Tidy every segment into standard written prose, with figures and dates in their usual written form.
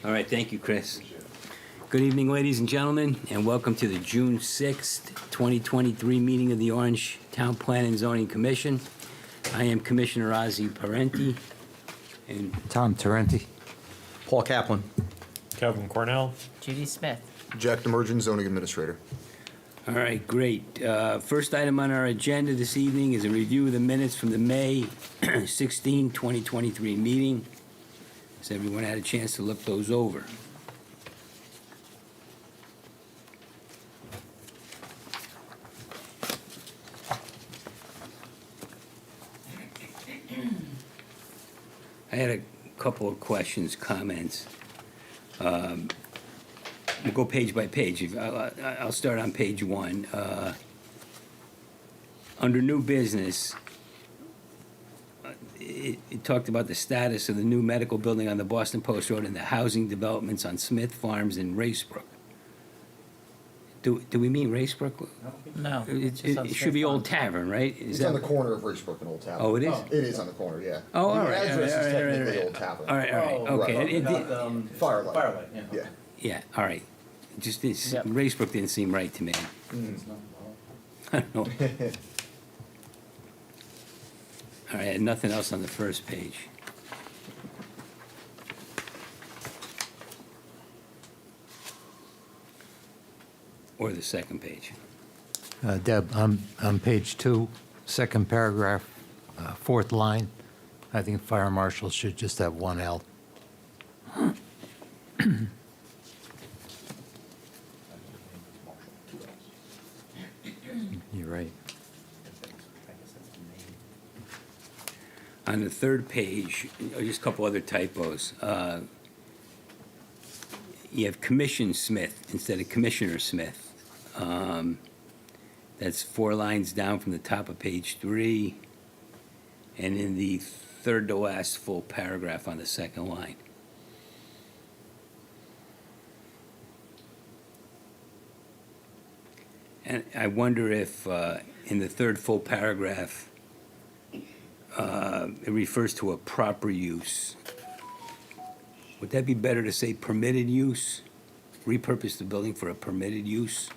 All right, thank you, Chris. Good evening, ladies and gentlemen, and welcome to the June 6th, 2023 meeting of the Orange Town Plan and Zoning Commission. I am Commissioner Ozzie Parenti, and Tom Tarenti. Paul Kaplan. Kevin Cornell. Judy Smith. Jack Demerjen, zoning administrator. all right, great. First item on our agenda this evening is a review of the minutes from the May 16, 2023 meeting. Has everyone had a chance to look those over? I had a couple of questions, comments. We'll go page by page. I'll start on page 1. Under new business, it talked about the status of the new medical building on the Boston Post Road and the housing developments on Smith Farms in Racebrook. Do we mean Racebrook? No. It should be Old Tavern, right? Is It's on that- the corner of Racebrook and Old Tavern. Oh, it is? It is on the corner, yeah. Oh, all The right. address is all right, technically all Old right, Tavern. all right, okay. right. Firelight. Firelight, yeah. Yeah. Yeah, all right. Just this, Yep. Racebrook didn't seem right to me. I don't know. All right, nothing else on the first page. Or the second page. Deb, on page 2, second paragraph, fourth line, I think fire marshal should just have one L. You're right. On the third page, just a couple other typos. You have Commission Smith instead of Commissioner Smith. That's 4 lines down from the top of page 3, and in the third to last full paragraph on the second line. And I wonder if in the third full paragraph, it refers to a proper use. Would that be better to say permitted use? Repurpose the building for a permitted use?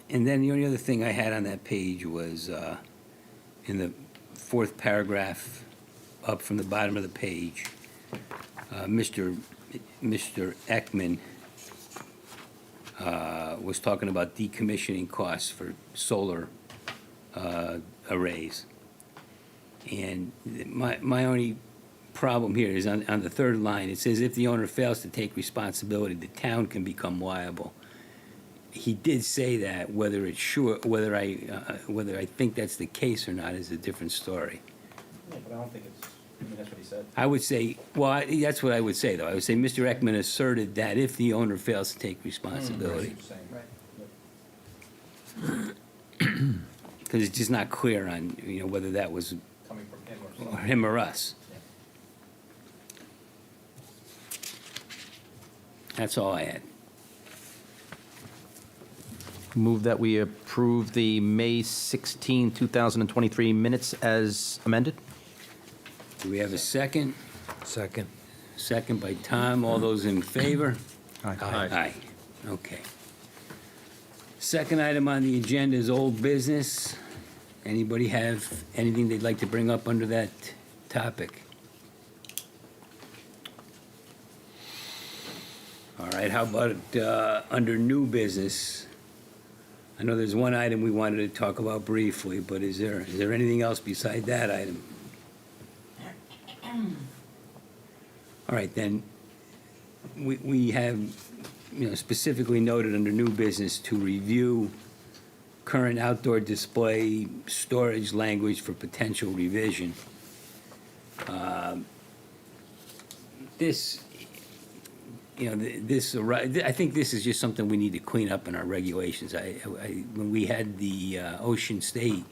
And then the only other thing I had on that page was in the fourth paragraph up from the bottom of the page, Mr. Ekman was talking about decommissioning costs for solar arrays. And my only problem here is on the third line. It says, if the owner fails to take responsibility, the town can become liable. He did say that. Whether I think that's the case or not is a different story. Yeah, but I don't think it's, I mean, that's what he said. I would say, that's what I would say, though. I would say Mr. Ekman asserted that if the owner fails to take responsibility, because it's just not clear on, whether that was Coming from him or or something. him or us. That's all I had. Move that we approve the May 16, 2023 minutes as amended. Do we have a second? Second. Second by Tom. All those in favor? Aye. Aye. Okay. Second item on the agenda is old business. Anybody have anything they'd like to bring up under that topic? All right, how about under new business? I know there's one item we wanted to talk about briefly, but is there anything else beside that item? All right, then, we have, specifically noted under new business to review current outdoor display storage language for potential revision. This, I think this is just something we need to clean up in our regulations. When we had the Ocean State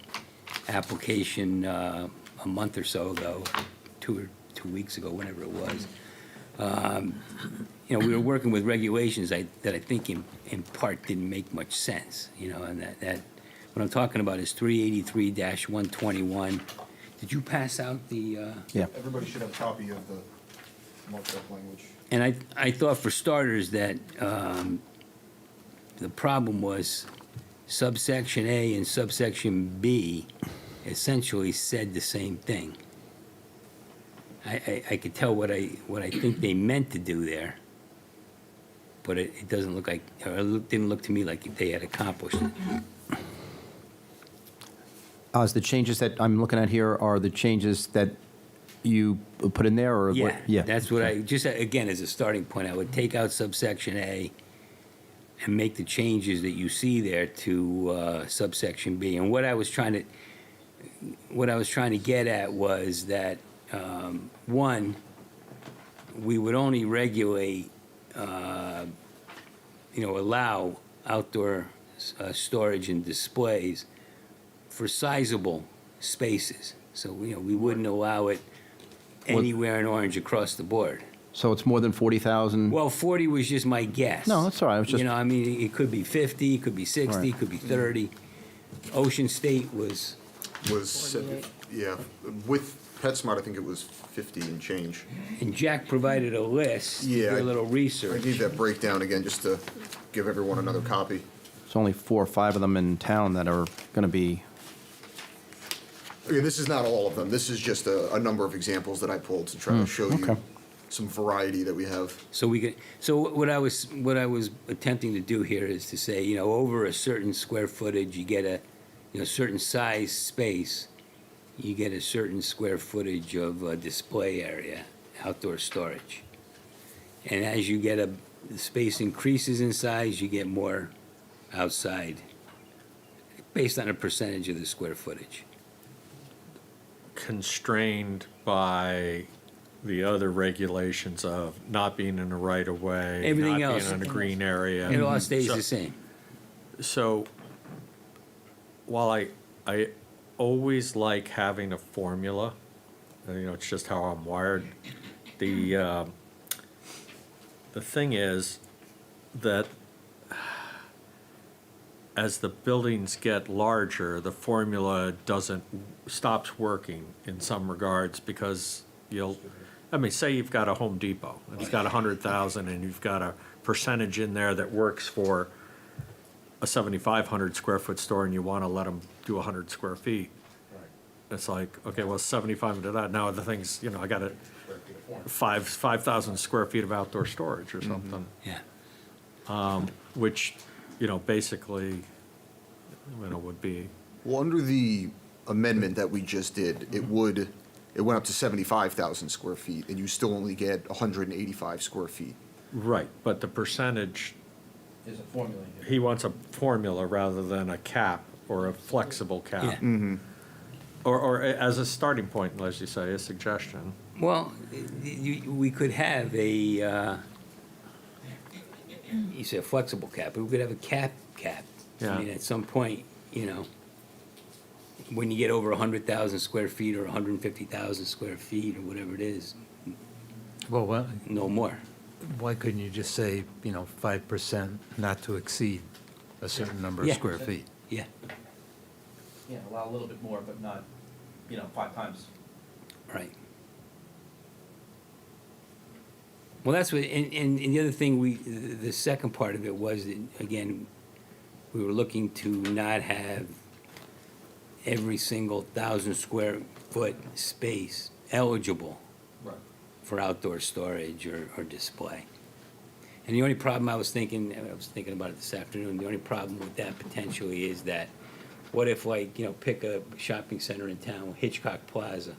application a month or so ago, 2 weeks ago, whenever it was, You know, we were working with regulations that I think in part didn't make much sense, you know, and that what I'm talking about is 383-121. Did you pass out the, Yeah. Everybody should have a copy of the marked up language. and I thought for starters that the problem was subsection A and subsection B essentially said the same thing. I could tell what I think they meant to do there, but it doesn't look like, or it didn't look to me like they had accomplished it. Oz, the changes that I'm looking at here are the changes that you put in there, or what? Yeah, that's what I, just again, as a starting point, I would take out subsection A and make the changes that you see there to subsection B. And what I was trying to get at was that, one, we would only regulate, allow outdoor storage and displays for sizable spaces. So, we wouldn't allow it anywhere in Orange across the board. So it's more than 40,000? Well, 40 was just my guess. No, that's all right. I was just- I mean, it could be 50, it could be 60, Right. it could be 30. Ocean State was, Yeah, with PetSmart, I think it was 50 and change. and Jack provided a list, Yeah, did a I- little I research. gave that breakdown again, just to give everyone another copy. There's only 4 or 5 of them in town that are going to be, Again, this is not all of them, this is just a number of examples that I pulled to try to show you okay. some variety that we have. So what I was attempting to do here is to say, over a certain square footage, you get a, certain size space, you get a certain square footage of display area, outdoor storage. And as you get the space increases in size, you get more outside, based on a percentage of the square footage. Constrained by the other regulations of not being in the right of way, Everything not else. being in a green area. It all stays So- the same. So, while I always like having a formula, it's just how I'm wired. The thing is that as the buildings get larger, the formula stops working in some regards, because say you've got a Home Depot, and it's got 100,000, and you've got a percentage in there that works for a 7,500 square foot store, and you want to let them do 100 square feet. It's like, okay, well, 75 into that, now the thing's, I got 5,000 square feet of outdoor storage or something. Yeah. Which, basically, would be, Well, under the amendment that we just did, it went up to 75,000 square feet, and you still only get 185 square feet. right, but the percentage, There's a formula here. he wants a formula rather than a cap or a flexible cap. Yeah. Or as a starting point, as you say, a suggestion. Well, we could have a, you say a flexible cap, but we could have a cap. Yeah. I mean, at some point, when you get over 100,000 square feet or 150,000 square feet or whatever it is, Well, no more. why couldn't you just say, 5% not to exceed a certain number of Yeah. square feet? Yeah, Yeah, allow a little bit more, but not, 5 times. right. Well, that's what, and the other thing, the second part of it was that, again, we were looking to not have every single 1,000 square foot space eligible Right. for outdoor storage or display. And the only problem I was thinking about it this afternoon, the only problem with that potentially is that, what if, pick a shopping center in town, Hitchcock Plaza.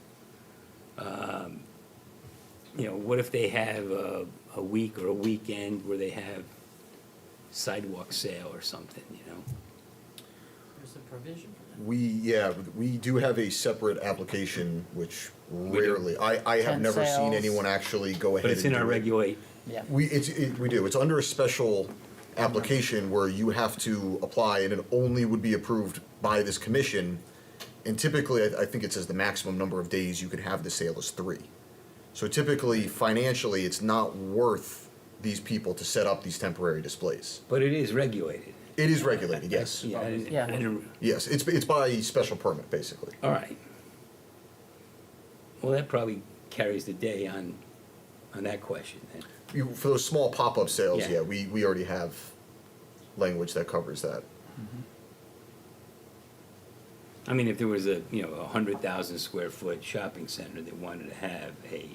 What if they have a week or a weekend where they have sidewalk sale or something, There's a provision for that. We do have a separate application, which rarely, I have Tent never seen sales. anyone actually go ahead But and it's in do our it. regulate. Yeah. We do, it's under a special application where you have to apply, and it only would be approved by this commission. And typically, I think it says the maximum number of days you could have the sale is 3. So typically, financially, it's not worth these people to set up these temporary displays. But it is regulated. It is regulated, yes. Yeah, Yeah. I didn't, Yes, it's by special permit, basically. all right. Well, that probably carries the day on that question then. For those small pop-up sales, Yeah. yeah, we already have language that covers that. I mean, if there was a, 100,000 square foot shopping center that wanted to have a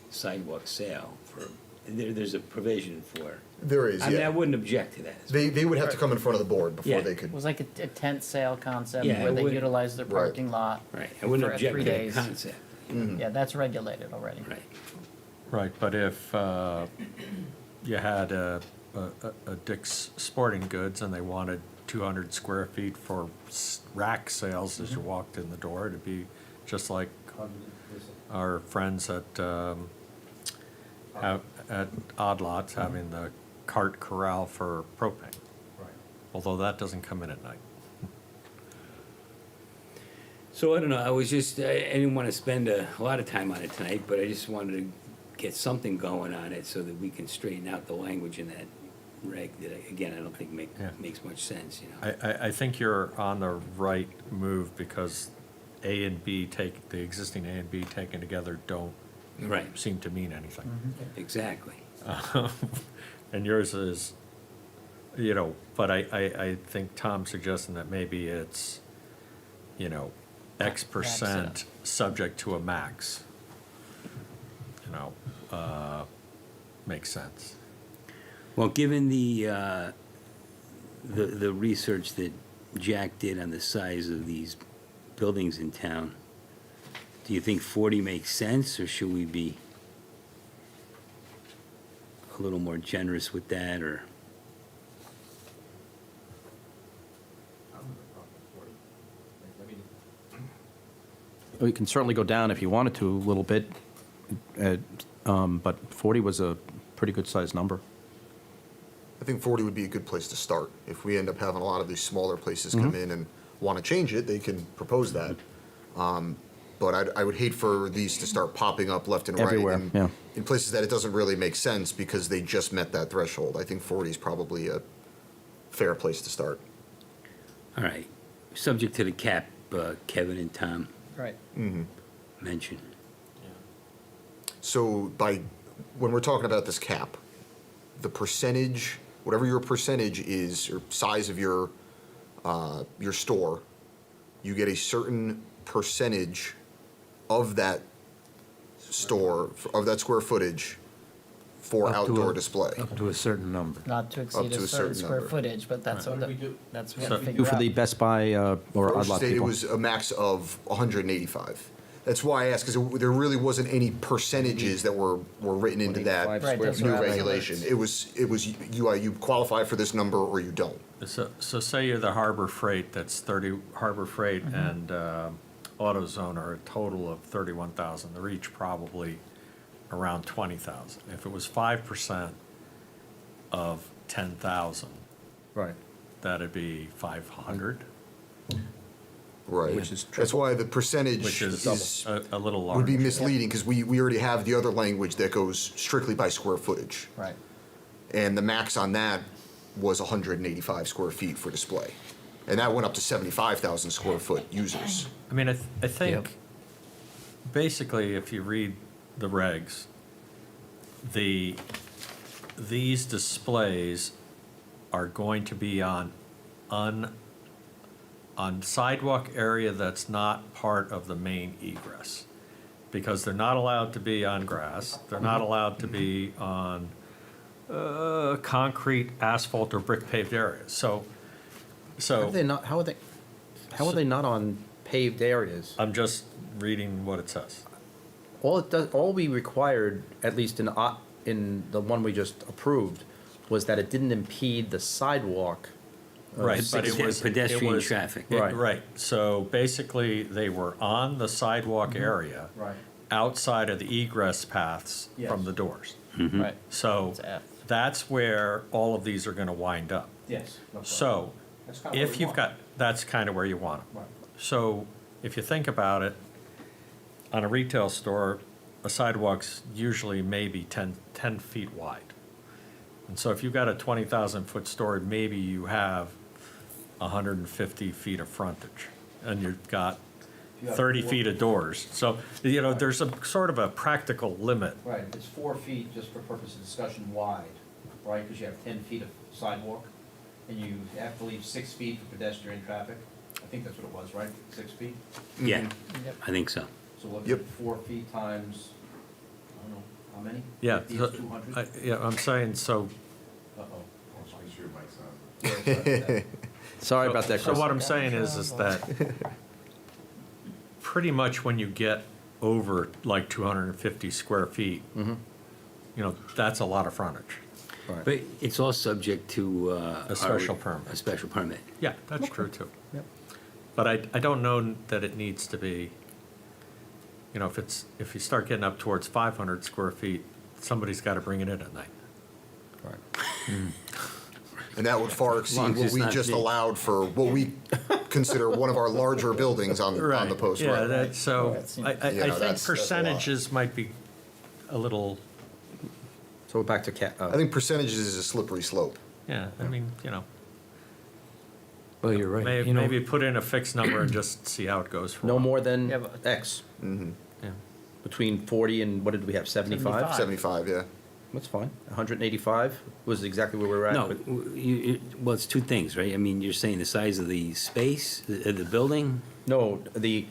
sidewalk sale there's a provision for. There is, I mean, I yeah. wouldn't object to that. They would have to come in front of the board Yeah. before they It could. was like a tent sale concept Yeah, where it they would- utilize their Right. parking lot. Right, I wouldn't for object 3 to the days. concept. Yeah, that's regulated already. Right. Right, but if you had a Dick's Sporting Goods and they wanted 200 square feet for rack sales as you walked in the door, it'd be just like our friends at Odd Lots having the cart corral for propane. Although that doesn't come in at night. So I don't know, I didn't want to spend a lot of time on it tonight, but I just wanted to get something going on it so that we can straighten out the language in that reg that, again, I don't think Yeah. makes much sense, you know? I think you're on the right move because A and B the existing A and B taken together don't Right, seem to mean anything. exactly. And yours is, but I think Tom's suggesting that maybe it's, X percent subject to a max. Makes sense. Well, given the research that Jack did on the size of these buildings in town, do you think 40 makes sense, or should we be a little more generous with that, or? We can certainly go down if you wanted to a little bit, but 40 was a pretty good-sized number. I think 40 would be a good place to start. If we end up having a lot of these smaller places come in and want to change it, they can propose that. But I would hate for these to start popping up left and right. Everywhere, in- yeah. In places that it doesn't really make sense because they just met that threshold. I think 40 is probably a fair place to start. All right, subject to the cap, Kevin and Tom Right. mentioned. So when we're talking about this cap, the percentage, whatever your percentage is, or size of your store, you get a certain percentage of that store, of that square footage for Up to outdoor a- display. Up to a certain number. Not to exceed to a a certain certain square number. footage, but that's what, What do we do? that's what we So- gotta Do figure for the out. Best Buy or Odd Ocean Lot State, it people. was a max of 185. That's why I asked, because there really wasn't any percentages that were written into that 185 Right, square that's feet. new what I was- regulation. It was you qualify for this number or you don't. So say you're the Harbor Freight, that's 30, Harbor Freight and AutoZone are a total of 31,000. They're each probably around 20,000. If it was 5% of 10,000, Right. that'd be 500, Right. Which is That's why the percentage which is is a little would be larger. misleading because we already have the other language that goes strictly by square footage. Right. And the max on that was 185 square feet for display. And that went up to 75,000 square foot users. I mean, I think, basically, if you read the regs, these displays are going to be on sidewalk area that's not part of the main egress. Because they're not allowed to be on grass, they're not allowed to be on concrete, asphalt, or brick paved areas. How are they not, how are they not on paved areas? I'm just reading what it says. All we required, at least in the one we just approved, was that it didn't impede the sidewalk. Right, but it was. Pedestrian it was- traffic. Right. Right, so basically, they were on the sidewalk area. Right. Outside of the egress paths from Yes. the doors. Right. So It's F. that's where all of these are gonna wind up. Yes. no problem. So, That's kinda what if we you've want. got, that's kind of where you want them. Right. So, if you think about it, on a retail store, a sidewalk's usually maybe 10 feet wide. And so if you've got a 20,000-foot story, maybe you have 150 feet of frontage, and you've got You have 30 four- feet of doors. So, you know, there's a sort of a practical limit. Right, it's 4 feet, just for purpose of discussion, wide, right, because you have 10 feet of sidewalk, and you have to leave 6 feet for pedestrian traffic. I think that's what it was, right, 6 feet? Yeah, I think so. So look Yep. at 4 feet times, I don't know, how many? Yeah, 50 so- is 200? yeah, I'm saying, so. Uh-oh. Sorry about that, So Chris. what I'm saying is that pretty much when you get over like 250 square feet, Mm-hmm. you know, that's a lot of frontage. But it's all subject to. A special permit. A special permit. Yeah, that's true too. Yep. But I don't know that it needs to be, you know, if you start getting up towards 500 square feet, somebody's got to bring it in at night. And that would far long exceed as what it's we not just big. allowed for what we consider one of our larger buildings on the post Yeah, road. that's, so I Yeah, think that's a lot. percentages might be a little, So we're back to I think percentages is a slippery slope. yeah, I mean, you know, Well, you're right. maybe, You know, maybe put in a fixed number and just see how it goes for a no while. more than Yeah, but- X, Yeah. between 40 and, what did we have, 75? 75, yeah. That's fine. 185 was exactly where we were at. No, but- well, it's two things, right? I mean, you're saying the size of the space, the building? No, the,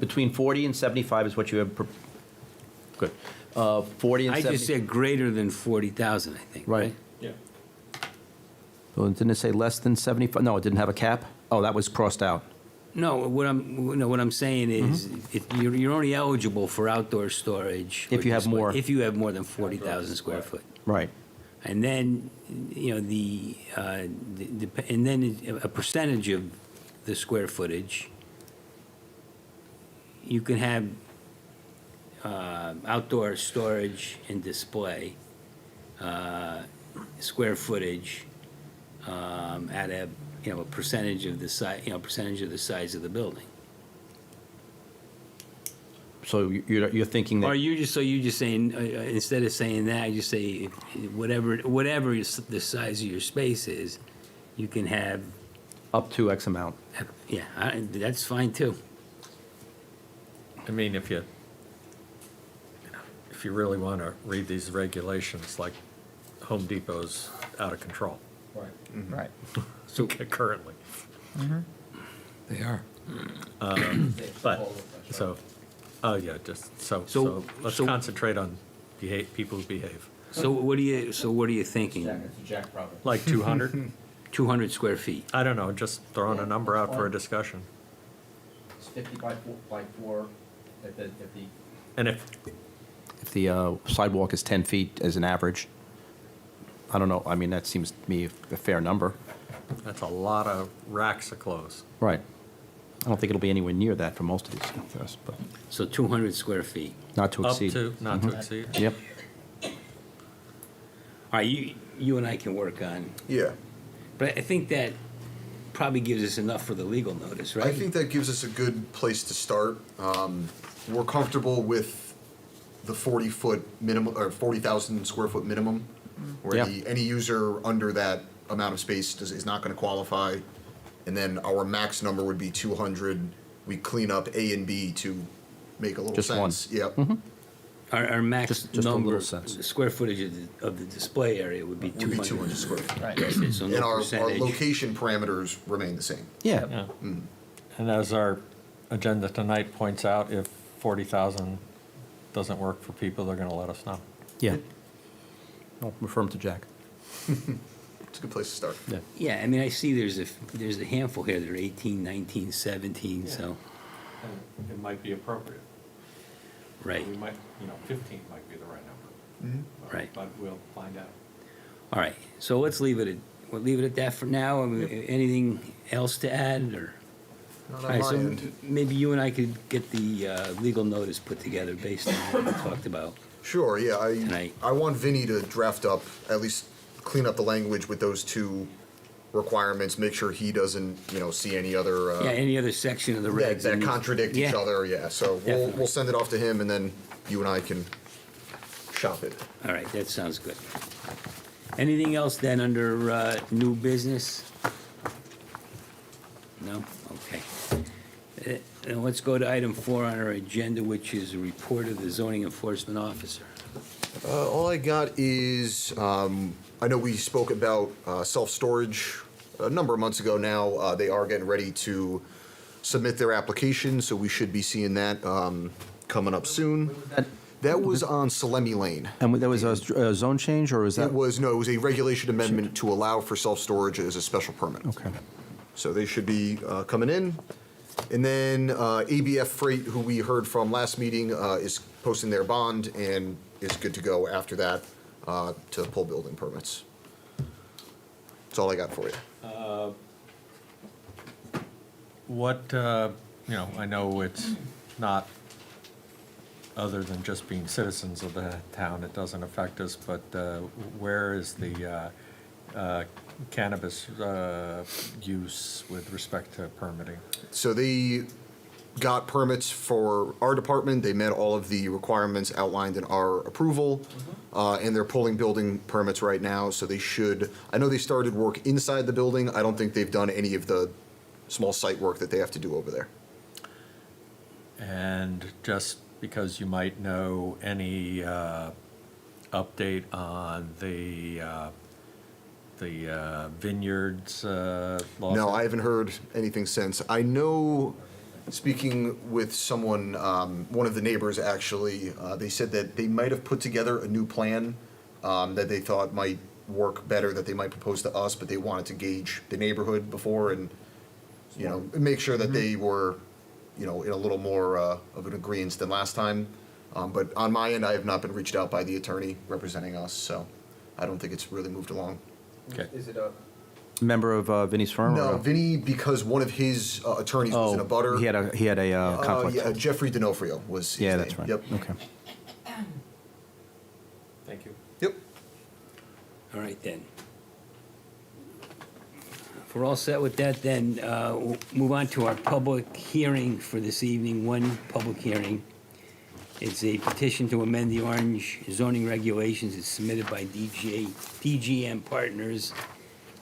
between 40 and 75 is what you have, good. 40 and I 70. just said greater than 40,000, I think, Right. right? Yeah. Well, didn't it say less than 75? No, it didn't have a cap? Oh, that was crossed out. No, what I'm saying is, if you're only eligible for outdoor storage. If or you have display- more. If you have more than 40,000 square foot. Right. And then, you know, and then a percentage of the square footage, you can have outdoor storage and display, square footage, at a, you know, a percentage of the percentage of the size of the building. So you're thinking Or that, you just saying, instead of saying that, you say whatever the size of your space is, you can have, up to X amount. yeah, that's fine too. I mean, if you really want to read these regulations, like Home Depot's out of control Right. Right. So, currently. they are. But, so, oh yeah, just, so let's so- concentrate on people who behave. so what are you thinking? Jack, it's a Jack problem. Like 200? 200 square feet? I don't know, just throwing a number out for a discussion. It's 50 by 4 at the, And if, If the sidewalk is 10 feet as an average, I don't know, I mean, that seems to me a fair number. that's a lot of racks of clothes. Right. I don't think it'll be anywhere near that for most of these stuff, but So 200 square feet. not to Up exceed. to, not to exceed. Yep. All right, you and I can work on, Yeah. but I think that probably gives us enough for the legal notice, right? I think that gives us a good place to start. We're comfortable with the 40-foot minimum, or 40,000 square foot minimum, where Yeah. any user under that amount of space is not going to qualify. And then our max number would be 200. We clean up A and B to make a little Just one. sense. Yep. Our max Just a number, little sense. the square footage of the display area would be Would be 200. 200 square feet. Right. That's it, so And no our percentage. location parameters remain the same. Yeah. Yeah. And as our agenda tonight points out, if 40,000 doesn't work for people, they're going to let us know. Yeah. I'll refer 'em to Jack. It's a good place to start. Yeah. Yeah, I mean, I see there's a handful here that are 18, 19, 17, so, It might be appropriate. right, might, 15 might be the right number. Right. But we'll find out. all right. So let's leave it at that for now. I mean, anything else to add, or? Not All on right, my so end. maybe you and I could get the legal notice put together based on what we talked about. Sure, yeah, Tonight. I want Vinny to draft up, at least clean up the language with those two requirements, make sure he doesn't, see any other, Yeah, any other section of the that regs. that contradict each Yeah. other, yeah. So Definitely. we'll send it off to him, and then you and I can shop it. All right, that sounds good. Anything else then under new business? No? Okay. Then let's go to item 4 on our agenda, which is a report of the zoning enforcement officer. All I got is, I know we spoke about self-storage a number of months ago now. They are getting ready to submit their application, so we should be seeing that coming up soon. That was on Salemi Lane. And that was a zone change, or was It was a regulation amendment to allow for self-storage as a special permit. Okay. So they should be coming in. And then ABF Freight, who we heard from last meeting, is posting their bond and is good to go after that to pull building permits. That's all I got for you. What, I know it's not, other than just being citizens of the town, it doesn't affect us, but where is the cannabis use with respect to permitting? So they got permits for our department. They met all of the requirements outlined in our approval. And they're pulling building permits right now, so they should, I know they started work inside the building. I don't think they've done any of the small site work that they have to do over there. And just because you might know any update on the vineyards lawsuit? No, I haven't heard anything since. I know, speaking with someone, one of the neighbors actually, they said that they might have put together a new plan that they thought might work better, that they might propose to us, but they wanted to gauge the neighborhood before and, make sure that they were, in a little more of an agreement than last time. But on my end, I have not been reached out by the attorney representing us, so I don't think it's really moved along. Okay. Is it a member of Vinnie's firm? No, or Vinny, because one of his attorneys was in a butter. He had a conflict. Yeah, Jeffrey D'Onofrio was his Yeah, name. that's right. Yep. Okay. Thank you. Yep. All right, then. If we're all set with that, then we'll move on to our public hearing for this evening. One public hearing. It's a petition to amend the Orange zoning regulations. It's submitted by DGM Partners,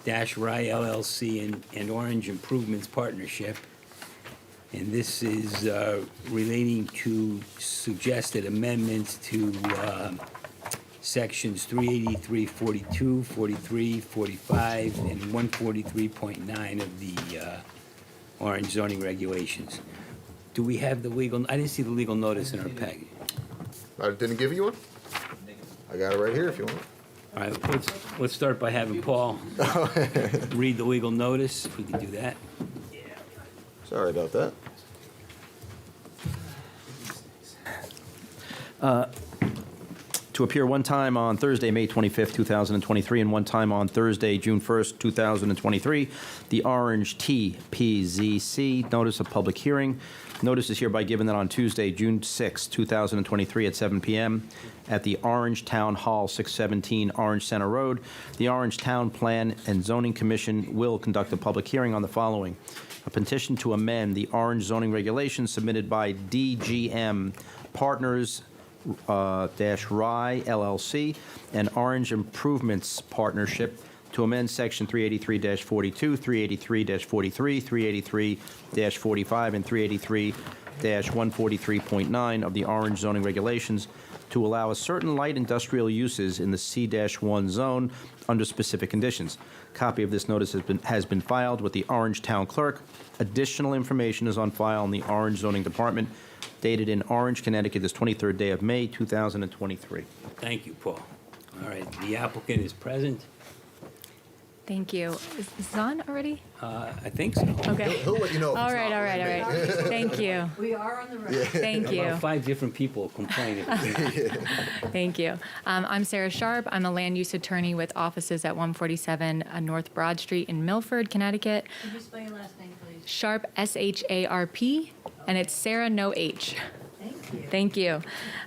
Rye LLC, and Orange Improvements Partnership. And this is relating to suggested amendments to sections 383, 42, 43, 45, and 143.9 of the Orange zoning regulations. Do we have the legal, I didn't see the legal notice in our package. I didn't give you one? I got it right here if you want. All right, let's start by having Paul read the legal notice, if we can do that. Sorry about that. To appear one time on Thursday, May 25th, 2023, and one time on Thursday, June 1st, 2023, the Orange TPZC Notice of Public Hearing. Notice is hereby given that on Tuesday, June 6th, 2023, at 7 p.m. at the Orange Town Hall, 617 Orange Center Road, the Orange Town Plan and Zoning Commission will conduct a public hearing on the following: a petition to amend the Orange zoning regulations submitted by DGM Partners Rye LLC and Orange Improvements Partnership to amend Section 383-42, 383-43, 383-45, and 383-143.9 of the Orange zoning regulations to allow a certain light industrial uses in the C-1 zone under specific conditions. Copy of this notice has been filed with the Orange Town Clerk. Additional information is on file in the Orange Zoning Department, dated in Orange, Connecticut, this 23rd day of May, 2023. Thank you, Paul. All right, the applicant is present. Thank you. Is this on already? I think so. Okay. He'll let you know if All it's right, not all right, all really right. Thank you. We are on the road. Thank you. About 5 different people complaining. Thank you. I'm Sarah Sharp. I'm a land use attorney with offices at 147 North Broad Street in Milford, Connecticut. Could you spell your last name, please? Sharp, S-H-A-R-P, and it's Sarah, no H. Thank you. Thank you.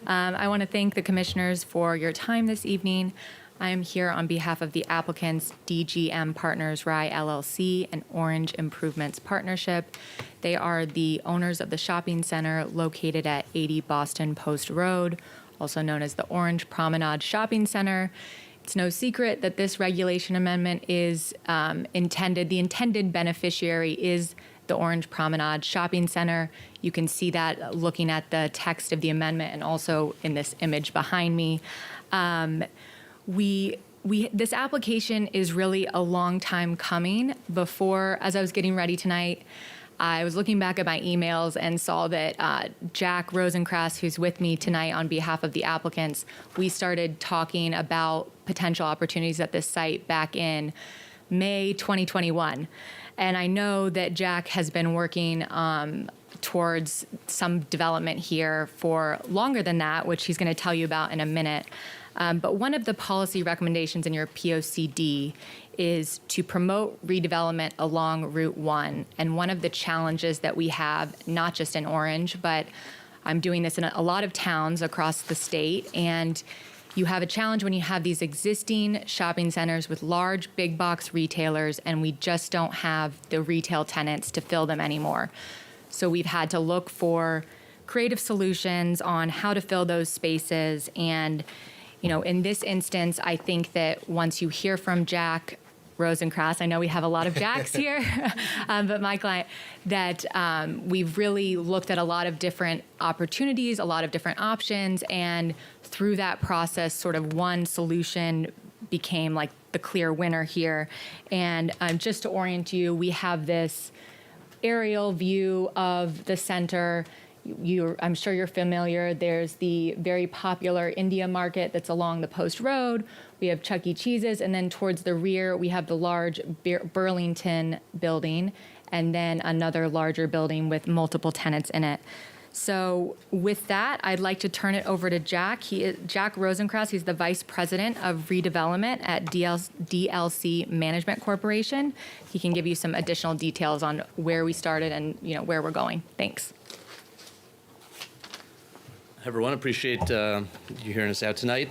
I want to thank the commissioners for your time this evening. I am here on behalf of the applicants DGM Partners Rye LLC and Orange Improvements Partnership. They are the owners of the shopping center located at 80 Boston Post Road, also known as the Orange Promenade Shopping Center. It's no secret that this regulation amendment is the intended beneficiary is the Orange Promenade Shopping Center. You can see that looking at the text of the amendment and also in this image behind me. This application is really a long time coming. As I was getting ready tonight, I was looking back at my emails and saw that Jack Rosencrantz, who's with me tonight on behalf of the applicants, we started talking about potential opportunities at this site back in May 2021. And I know that Jack has been working towards some development here for longer than that, which he's going to tell you about in a minute. But one of the policy recommendations in your POCD is to promote redevelopment along Route 1. And one of the challenges that we have, not just in Orange, but I'm doing this in a lot of towns across the state, and you have a challenge when you have these existing shopping centers with large big box retailers, and we just don't have the retail tenants to fill them anymore. So we've had to look for creative solutions on how to fill those spaces. And in this instance, I think that once you hear from Jack Rosencrantz, I know we have a lot of Jacks here, but my client, that we've really looked at a lot of different opportunities, a lot of different options, and through that process, sort of one solution became like the clear winner here. And just to orient you, we have this aerial view of the center. I'm sure you're familiar. There's the very popular India Market that's along the Post Road. We have Chuck E. Cheese's, and then towards the rear, we have the large Burlington building, and then another larger building with multiple tenants in it. So with that, I'd like to turn it over to Jack. Jack Rosencrantz. He's the Vice President of Redevelopment at DLC Management Corporation. He can give you some additional details on where we started and where we're going. Thanks. Hi, everyone. Appreciate you hearing us out tonight.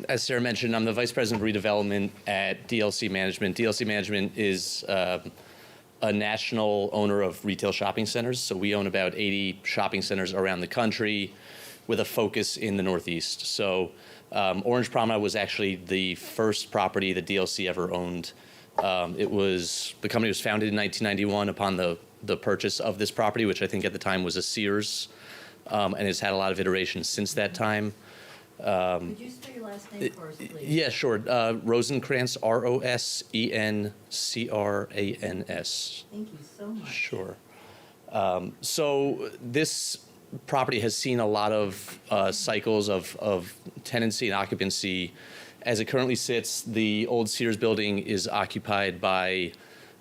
As Sarah mentioned, I'm the Vice President of Redevelopment at DLC Management. DLC Management is a national owner of retail shopping centers. So we own about 80 shopping centers around the country with a focus in the Northeast. So Orange Promenade was actually the first property that DLC ever owned. The company was founded in 1991 upon the purchase of this property, which I think at the time was a Sears. And has had a lot of iterations since that time. Could you spell your last name for us, please? Yeah, sure. Rosencrantz, Rosencrans. Thank you so much. Sure. So this property has seen a lot of cycles of tenancy and occupancy. As it currently sits, the old Sears building is occupied by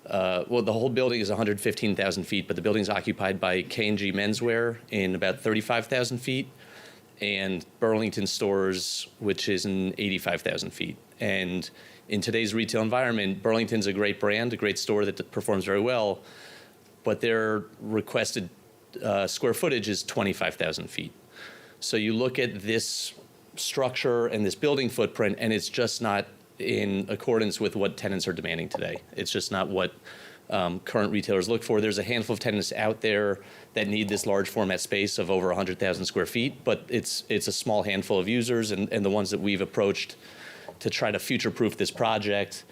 the whole building is 115,000 feet, but the building is occupied by K&G Menswear in about 35,000 feet, and Burlington Stores, which is in 85,000 feet. And in today's retail environment, Burlington's a great brand, a great store that performs very well, but their requested square footage is 25,000 feet. So you look at this structure and this building footprint, and it's just not in accordance with what tenants are demanding today. It's just not what current retailers look for. There's a handful of tenants out there that need this large format space of over 100,000 square feet, but it's a small handful of users, and the ones that we've approached to try to future-proof this project,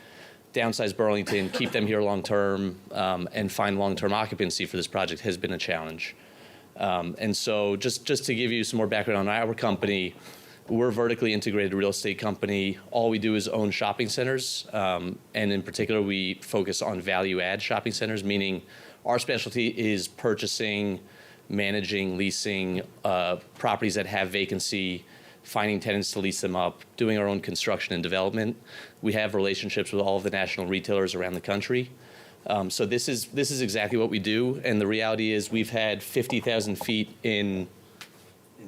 downsize Burlington, keep them here long-term, and find long-term occupancy for this project has been a challenge. And so just to give you some more background on our company, we're a vertically integrated real estate company. All we do is own shopping centers, and in particular, we focus on value-add shopping centers, meaning our specialty is purchasing, managing, leasing properties that have vacancy, finding tenants to lease them up, doing our own construction and development. We have relationships with all of the national retailers around the country. So this is exactly what we do, and the reality is we've had 50,000 feet in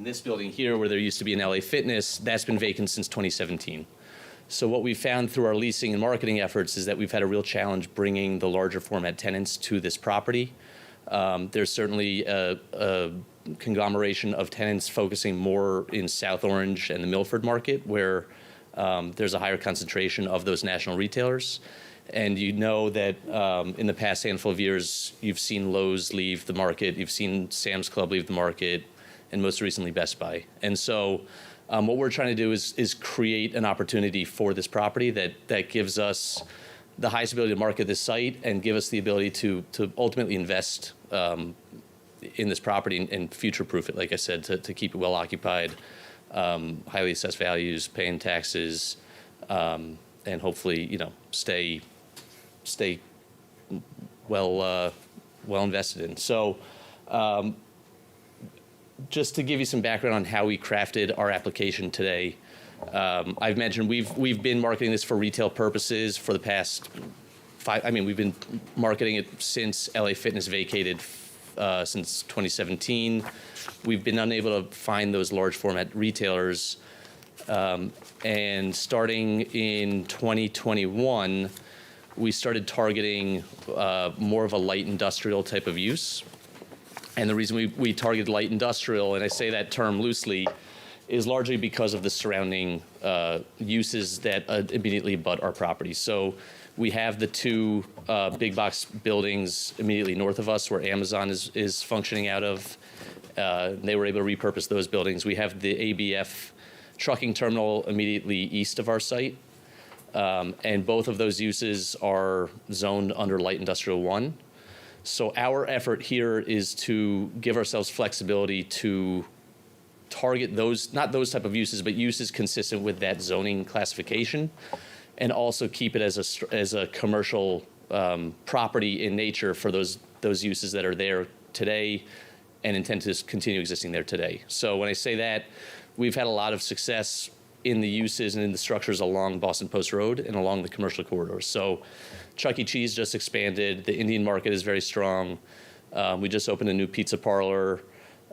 this building here where there used to be an LA Fitness. That's been vacant since 2017. So what we've found through our leasing and marketing efforts is that we've had a real challenge bringing the larger format tenants to this property. There's certainly a conglomeration of tenants focusing more in South Orange and the Milford market, where there's a higher concentration of those national retailers. And you know that in the past handful of years, you've seen Lowe's leave the market, you've seen Sam's Club leave the market, and most recently Best Buy. And so what we're trying to do is create an opportunity for this property that gives us the highest ability to market this site and give us the ability to ultimately invest in this property and future-proof it, like I said, to keep it well occupied, highly assessed values, paying taxes, and hopefully, you know, stay well invested in. So just to give you some background on how we crafted our application today, I've mentioned we've been marketing this for retail purposes for the past we've been marketing it since LA Fitness vacated since 2017. We've been unable to find those large format retailers. And starting in 2021, we started targeting more of a light industrial type of use. And the reason we targeted light industrial, and I say that term loosely, is largely because of the surrounding uses that immediately abut our property. So we have the two big box buildings immediately north of us where Amazon is functioning out of. They were able to repurpose those buildings. We have the ABF trucking terminal immediately east of our site. And both of those uses are zoned under Light Industrial 1. So our effort here is to give ourselves flexibility to target those, not those type of uses, but uses consistent with that zoning classification, and also keep it as a commercial property in nature for those uses that are there today and intend to continue existing there today. So when I say that, we've had a lot of success in the uses and in the structures along Boston Post Road and along the commercial corridors. So Chuck E. Cheese just expanded. The Indian market is very strong. We just opened a new pizza parlor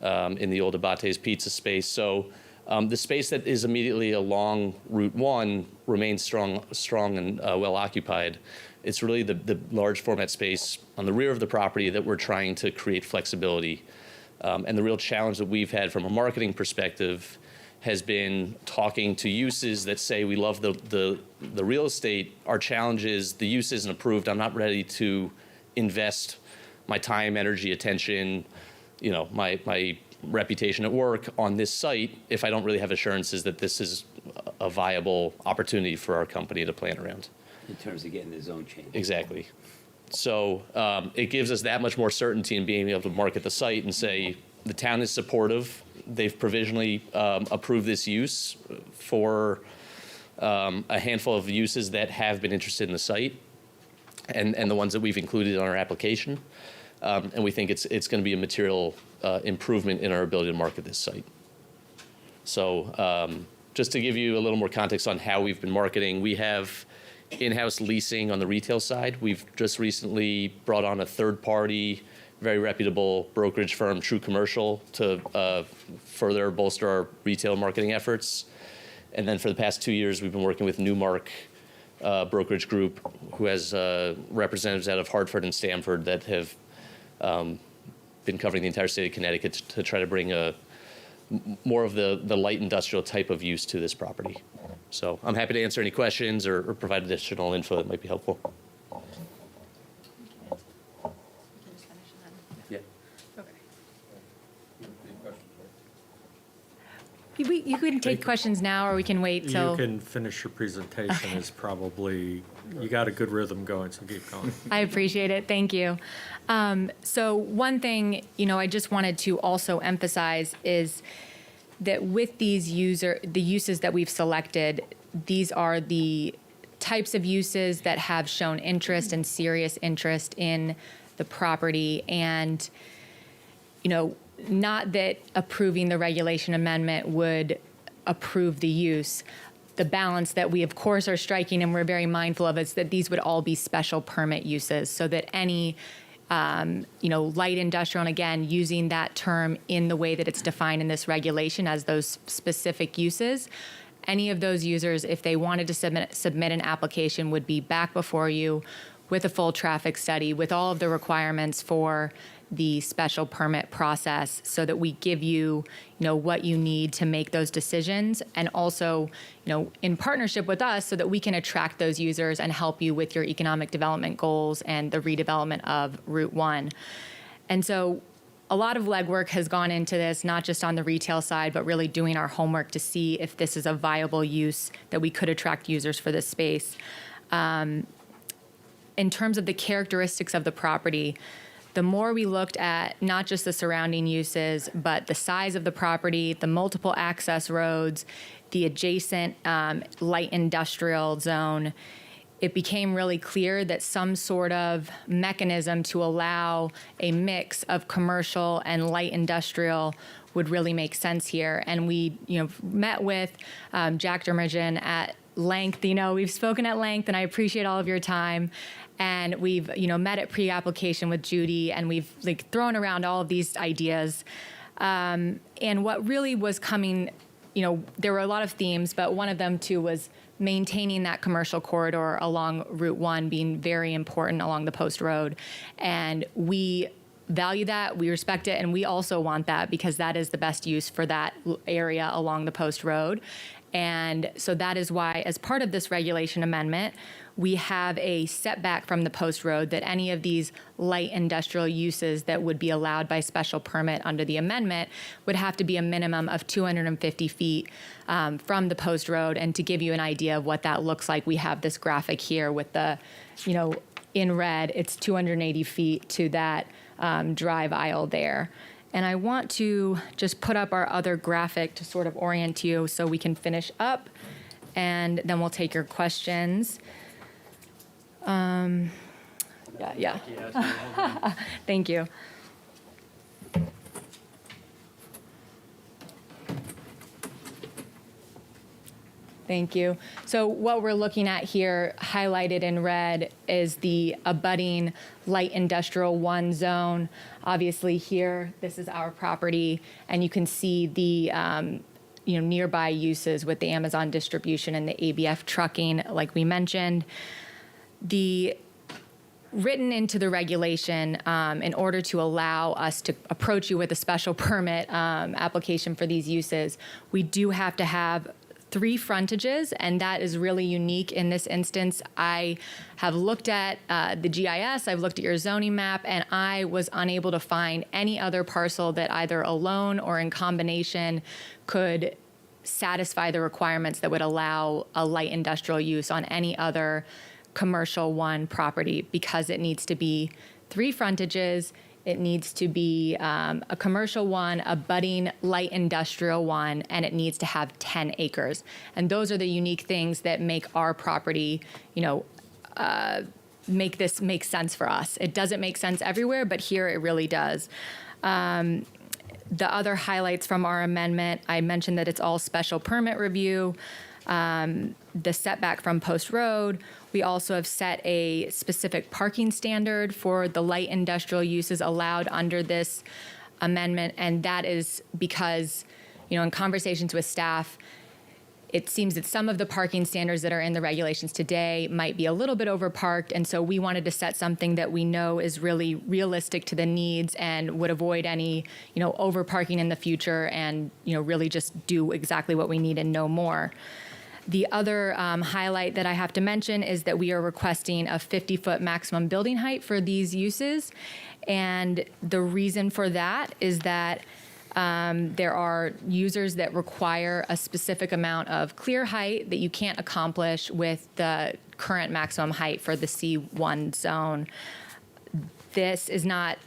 in the old Abate's pizza space. So the space that is immediately along Route 1 remains strong and well occupied. It's really the large format space on the rear of the property that we're trying to create flexibility. And the real challenge that we've had from a marketing perspective has been talking to uses that say we love the real estate. Our challenge is the use isn't approved. I'm not ready to invest my time, energy, attention, you know, my reputation at work on this site if I don't really have assurances that this is a viable opportunity for our company to plan around. In terms of getting the zone change. Exactly. So it gives us that much more certainty in being able to market the site and say the town is supportive. They've provisionally approved this use for a handful of uses that have been interested in the site and the ones that we've included on our application. And we think it's going to be a material improvement in our ability to market this site. So just to give you a little more context on how we've been marketing, we have in-house leasing on the retail side. We've just recently brought on a third-party, very reputable brokerage firm, True Commercial, to further bolster our retail marketing efforts. And then for the past 2 years, we've been working with Newmark Brokerage Group, who has representatives out of Hartford and Stamford that have been covering the entire state of Connecticut to try to bring more of the light industrial type of use to this property. So I'm happy to answer any questions or provide additional info that might be helpful. Yeah. You can take questions now, or we can wait till. You can finish your presentation is probably, you got a good rhythm going, so keep going. I appreciate it. Thank you. So one thing, I just wanted to also emphasize is that with the uses that we've selected, these are the types of uses that have shown interest and serious interest in the property. And, not that approving the regulation amendment would approve the use. The balance that we, of course, are striking and we're very mindful of is that these would all be special permit uses, so that any, light industrial, and again, using that term in the way that it's defined in this regulation as those specific uses, any of those users, if they wanted to submit an application, would be back before you with a full traffic study, with all of the requirements for the special permit process, so that we give you, what you need to make those decisions, and also, in partnership with us, so that we can attract those users and help you with your economic development goals and the redevelopment of Route 1. And so a lot of legwork has gone into this, not just on the retail side, but really doing our homework to see if this is a viable use that we could attract users for this space. In terms of the characteristics of the property, the more we looked at not just the surrounding uses, but the size of the property, the multiple access roads, the adjacent light industrial zone, it became really clear that some sort of mechanism to allow a mix of commercial and light industrial would really make sense here. And we, met with Jack Dermagen at length. We've spoken at length, and I appreciate all of your time. And we've, met at pre-application with Judy, and we've thrown around all of these ideas. And what really was coming, there were a lot of themes, but one of them too was maintaining that commercial corridor along Route 1 being very important along the Post Road. And we value that, we respect it, and we also want that because that is the best use for that area along the Post Road. And so that is why, as part of this regulation amendment, we have a setback from the Post Road that any of these light industrial uses that would be allowed by special permit under the amendment would have to be a minimum of 250 feet from the Post Road. And to give you an idea of what that looks like, we have this graphic here with the, in red, it's 280 feet to that drive aisle there. And I want to just put up our other graphic to sort of orient you so we can finish up, and then we'll take your questions. Yeah. Thank you. Thank you. So what we're looking at here, highlighted in red, is the abutting light industrial 1 zone. Obviously here, this is our property, and you can see the nearby uses with the Amazon distribution and the ABF trucking, like we mentioned. The written into the regulation, in order to allow us to approach you with a special permit application for these uses, we do have to have 3 frontages, and that is really unique in this instance. I have looked at the GIS, I've looked at your zoning map, and I was unable to find any other parcel that either alone or in combination could satisfy the requirements that would allow a light industrial use on any other commercial 1 property, because it needs to be 3 frontages. It needs to be a commercial 1, a budding light industrial 1, and it needs to have 10 acres. And those are the unique things that make our property, make this make sense for us. It doesn't make sense everywhere, but here it really does. The other highlights from our amendment, I mentioned that it's all special permit review. The setback from Post Road. We also have set a specific parking standard for the light industrial uses allowed under this amendment, and that is because, in conversations with staff, it seems that some of the parking standards that are in the regulations today might be a little bit overparked, and so we wanted to set something that we know is really realistic to the needs and would avoid any, overparking in the future, and, really just do exactly what we need and no more. The other highlight that I have to mention is that we are requesting a 50-foot maximum building height for these uses. And the reason for that is that there are users that require a specific amount of clear height that you can't accomplish with the current maximum height for the C1 zone. This is not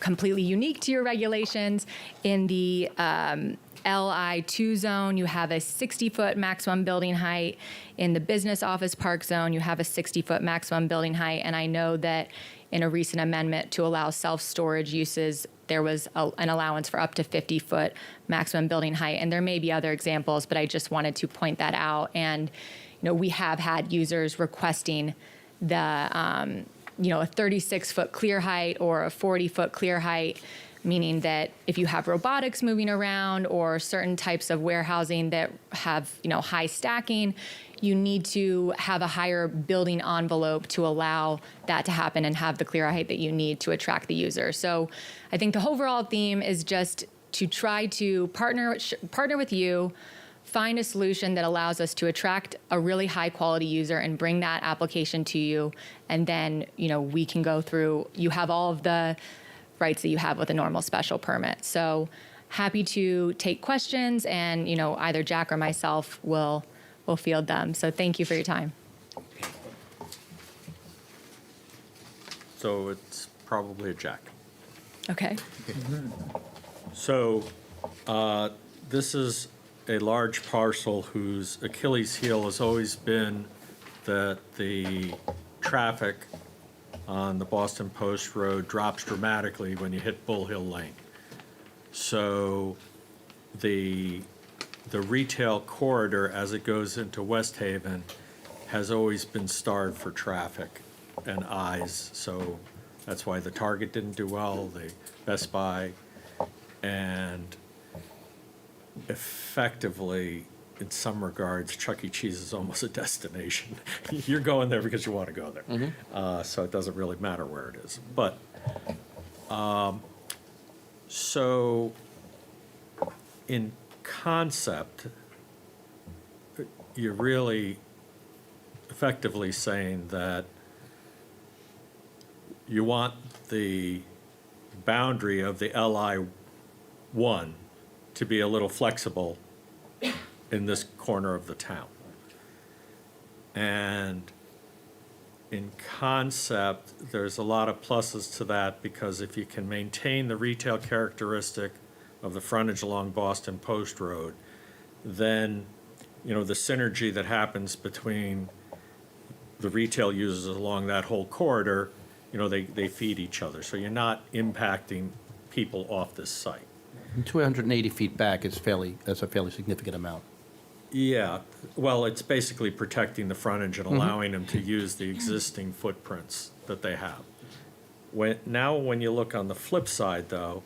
completely unique to your regulations. In the LI2 zone, you have a 60-foot maximum building height. In the business office park zone, you have a 60-foot maximum building height. And I know that in a recent amendment to allow self-storage uses, there was an allowance for up to 50-foot maximum building height. And there may be other examples, but I just wanted to point that out. And, we have had users requesting the, a 36-foot clear height or a 40-foot clear height, meaning that if you have robotics moving around or certain types of warehousing that have, high stacking, you need to have a higher building envelope to allow that to happen and have the clear height that you need to attract the user. So I think the overall theme is just to try to partner with you, find a solution that allows us to attract a really high quality user and bring that application to you. And then, we can go through, you have all of the rights that you have with a normal special permit. So happy to take questions, and, either Jack or myself will field them. So thank you for your time. So it's probably a Jack. Okay. So this is a large parcel whose Achilles heel has always been that the traffic on the Boston Post Road drops dramatically when you hit Bull Hill Lane. So the retail corridor as it goes into West Haven has always been starved for traffic and eyes. So that's why the Target didn't do well, the Best Buy, and effectively, in some regards, Chuck E. Cheese is almost a destination. You're going there because you want to go there. So it doesn't really matter where it is. But, so in concept, you're really effectively saying that you want the boundary of the LI-1 to be a little flexible in this corner of the town. And in concept, there's a lot of pluses to that, because if you can maintain the retail characteristic of the frontage along Boston Post Road, then, the synergy that happens between the retail users along that whole corridor, they feed each other. So you're not impacting people off this site. 280 feet back is that's a fairly significant amount. Yeah, well, it's basically protecting the frontage and allowing them to use the existing footprints that they have. When you look on the flip side, though,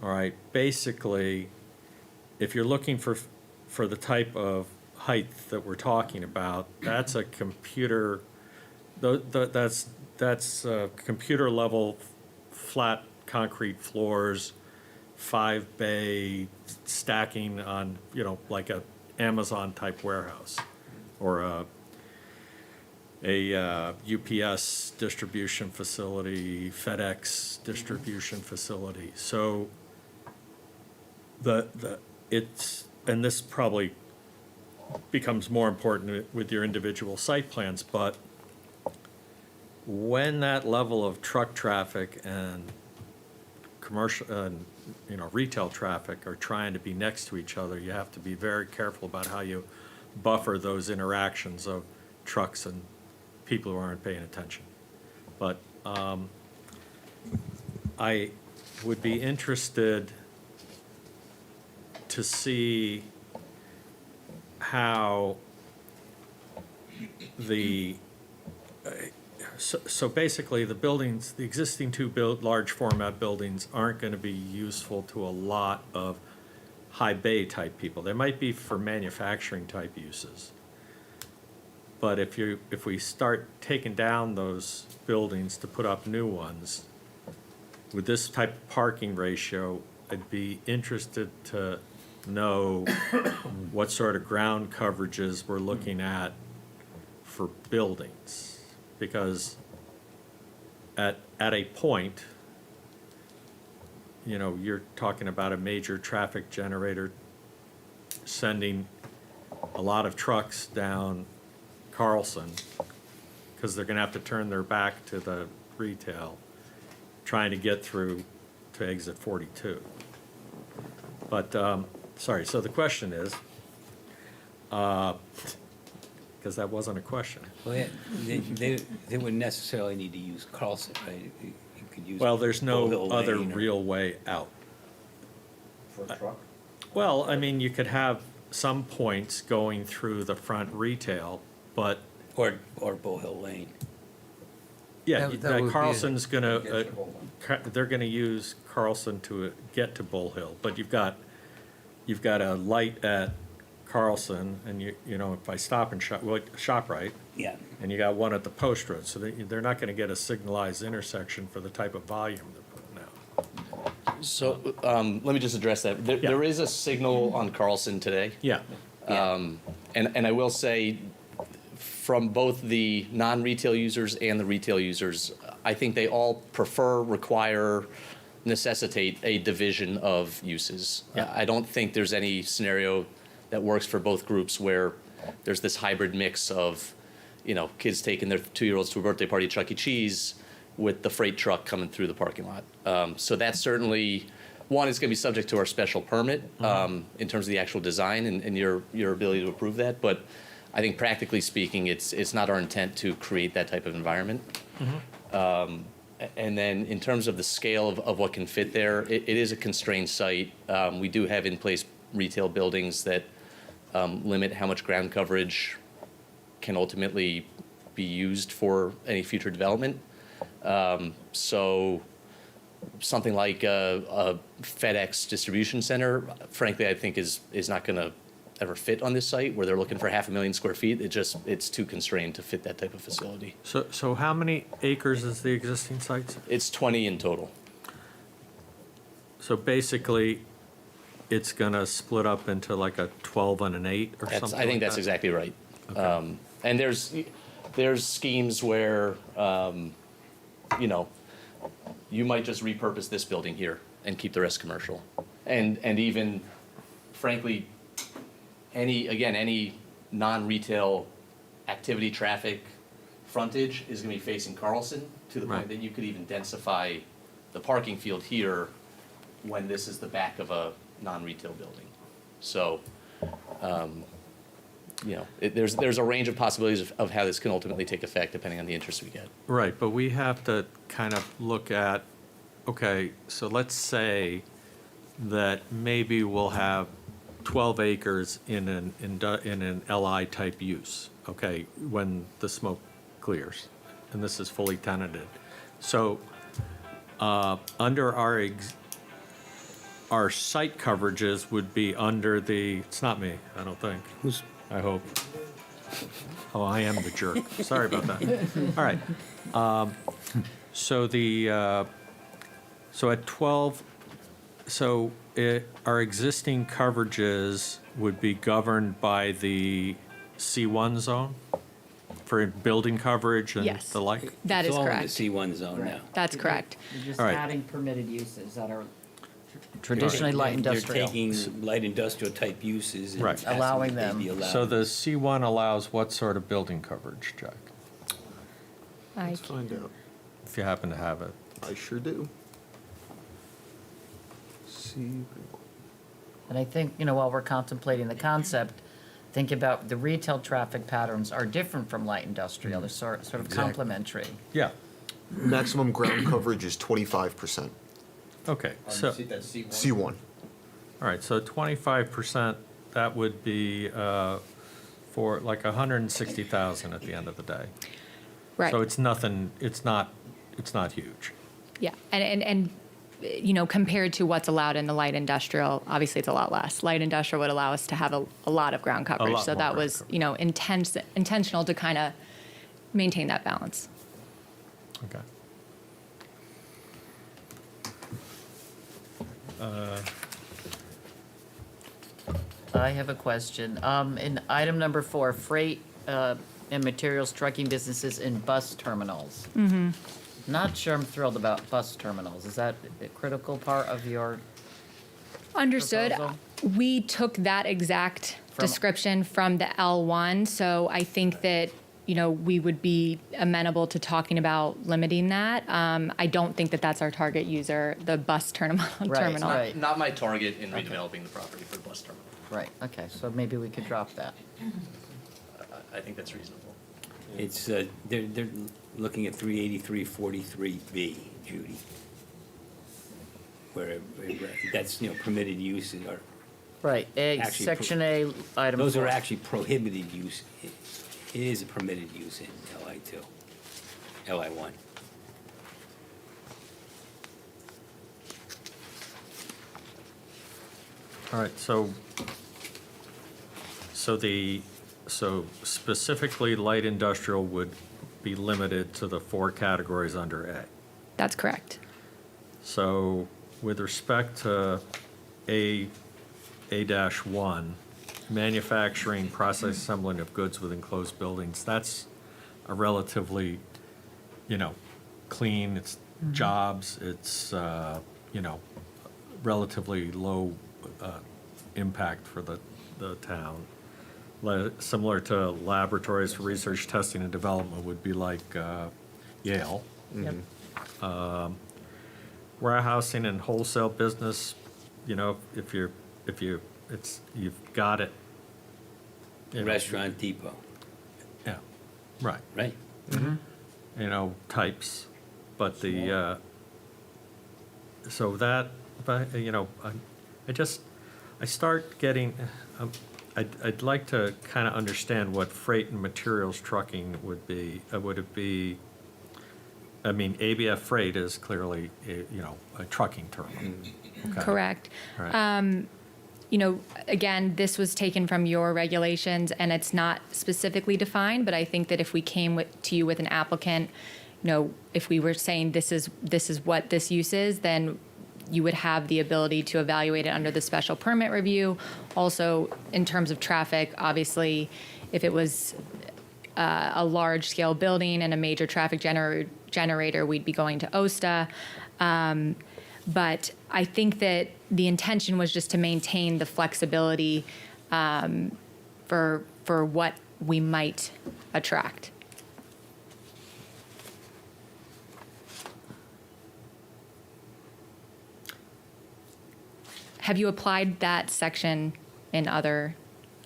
all right, basically, if you're looking for the type of height that we're talking about, that's a computer, that's computer level flat concrete floors, 5-bay stacking on, like a Amazon type warehouse or a UPS distribution facility, FedEx distribution facility. So and this probably becomes more important with your individual site plans, but when that level of truck traffic and commercial and retail traffic are trying to be next to each other, you have to be very careful about how you buffer those interactions of trucks and people who aren't paying attention. But I would be interested to see how so basically the buildings, the existing two large format buildings aren't going to be useful to a lot of high bay type people. They might be for manufacturing type uses. But if we start taking down those buildings to put up new ones, with this type of parking ratio, I'd be interested to know what sort of ground coverages we're looking at for buildings. Because at a point, you're talking about a major traffic generator sending a lot of trucks down Carlson, because they're going to have to turn their back to the retail, trying to get through to exit 42. But, sorry, so the question is, because that wasn't a question. Well, yeah, they wouldn't necessarily need to use Carlson, right? You could use. Well, there's Bull no Hill other Lane or- real way out. For a truck? Well, I mean, you could have some points going through the front retail, but Or Bull Hill Lane. Yeah, That would be- Carlson's gonna, Get to Bull Hill. they're gonna use Carlson to get to Bull Hill, but you've got a light at Carlson, and you know, if I stop and shop, well, ShopRite, Yeah. and you got one at the post road, so they're not gonna get a signalized intersection for the type of volume they're putting out. So let me just address that. Yeah. There is a signal on Carlson today. Yeah, And I will say, from both the non-retail users and the retail users, I think they all prefer, require, necessitate a division of uses. Yeah. I don't think there's any scenario that works for both groups where there's this hybrid mix of, you know, kids taking their 2-year-olds to a birthday party at Chuck E. Cheese with the freight truck coming through the parking lot. So that's certainly, one, is going to be subject to our special permit in terms of the actual design and your ability to approve that. But I think practically speaking, it's not our intent to create that type of environment. And then in terms of the scale of what can fit there, it is a constrained site. We do have in place retail buildings that limit how much ground coverage can ultimately be used for any future development. So something like a FedEx distribution center, frankly, I think is not going to ever fit on this site where they're looking for 500,000 square feet. It's too constrained to fit that type of facility. so how many acres is the existing site? It's 20 in total. So basically, it's gonna split up into like a 12 and an 8 or something I think like that's that? exactly right. And there's schemes where, you know, you might just repurpose this building here and keep the rest commercial. And even frankly, any non-retail activity, traffic, frontage is gonna be facing Carlson to the Right. point that you could even densify the parking field here when this is the back of a non-retail building. So, you know, there's a range of possibilities of how this can ultimately take effect depending on the interest we get. Right, but we have to kind of look at, okay, so let's say that maybe we'll have 12 acres in an LI type use, okay, when the smoke clears, and this is fully tenanted. So, under our site coverages would be under the, it's not me, I don't think. I hope. Oh, I am the jerk. Sorry about that. All right. So at 12, our existing coverages would be governed by the C1 zone for building coverage and Yes. the like? That is It's all in the correct. C1 zone now. That's correct. You're just All right. adding permitted uses that are traditionally light industrial. They're taking light industrial type uses and Right. asking Allowing that they them. be allowed. So the C1 allows what sort of building coverage, Jack? I Find out. If you happen to have it. I sure do. See. And I think, you know, while we're contemplating the concept, think about the retail traffic patterns are different from light industrial. They're sort of Exactly. complementary. Yeah, Maximum ground coverage is 25%. okay, On so, that's C1. C1. all right, so 25%, that would be for like 160,000 at the end of the day. Right. So it's nothing, it's not huge. Yeah, and you know, compared to what's allowed in the light industrial, obviously it's a lot less. Light industrial would allow us to have a lot of ground coverage. lot So more that ground was, you know, intentional to kind of maintain that balance. Okay. I have a question. In item number 4, freight and materials trucking businesses in bus terminals. Not sure I'm thrilled about bus terminals. Is that a critical part of your Understood. proposal? We took that exact From- description from the L1, so I think that, you know, we would be amenable to talking about limiting that. I don't think that that's our target user, the bus terminal. Right, right. Not my target in redeveloping the property for the bus terminal. Right, okay, so maybe we could drop that. I think that's reasonable. It's, they're looking at 38343B, Judy. Where, that's, you know, permitted use or, Right, Actually, section A, item 4. those are actually prohibited use. It is a permitted use in LI2, LI1. All right, so specifically, light industrial would be limited to the 4 categories under A. That's correct. So with respect to A-1, manufacturing, process assembling of goods with enclosed buildings, that's a relatively, clean, it's jobs, it's, relatively low impact for the town. Similar to laboratories for research, testing, and development would be like Yale. Yep. Warehousing and wholesale business, if you've got it. Restaurant depot, Yeah, right. right? Types, but so that, but, I start getting, I'd like to kind of understand what freight and materials trucking would be. Would it be, ABF freight is clearly, a trucking term. Okay. Correct. All right. Again, this was taken from your regulations and it's not specifically defined, but I think that if we came to you with an applicant, if we were saying this is what this use is, then you would have the ability to evaluate it under the special permit review. Also, in terms of traffic, obviously, if it was a large-scale building and a major traffic generator, we'd be going to OSTA. But I think that the intention was just to maintain the flexibility for what we might attract. Have you applied that section in other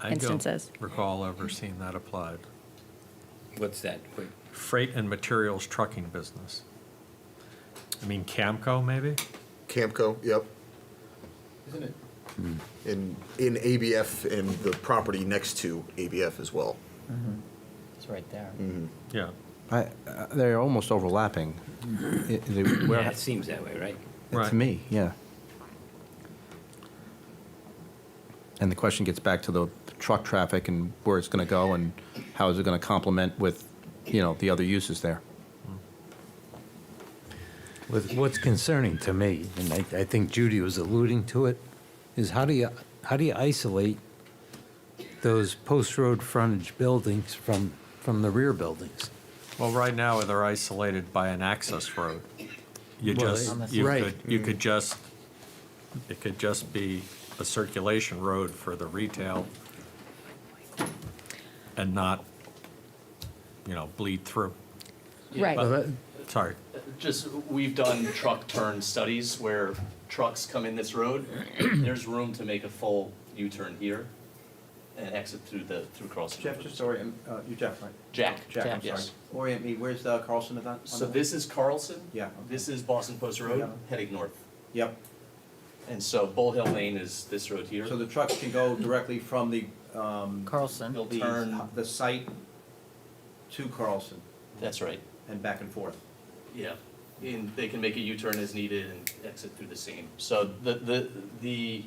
instances? I don't recall ever seeing that applied. What's that? Wait, Freight and materials trucking business. Camco, maybe? Camco, yep. Isn't it? In ABF and the property next to ABF as well. It's right there. Yeah. They're almost overlapping. Yeah, it seems that way, right? Right. To me, yeah. And the question gets back to the truck traffic and where it's going to go and how is it going to complement with, the other uses there. What's concerning to me, and I think Judy was alluding to it, is how do you isolate those post-road frontage buildings from the rear buildings? Well, right now, they're isolated by an access road. It could just be a circulation road for the retail and not, bleed through. Right. Sorry. Just, we've done truck turn studies where trucks come in this road. There's room to make a full U-turn here and exit through Carlson. Jeff, just orient, you Jeff, right? Jack, I'm yes. sorry. Orient me, where's Carlson event? So this is Carlson. Yeah. This is Boston Post Road, Yeah. heading north. Yep, And so Bull Hill Lane is this road here. so the trucks can go directly from the, Carlson. They'll turn, the site to Carlson that's right, and back and forth. yeah. And they can make a U-turn as needed and exit through the same. So the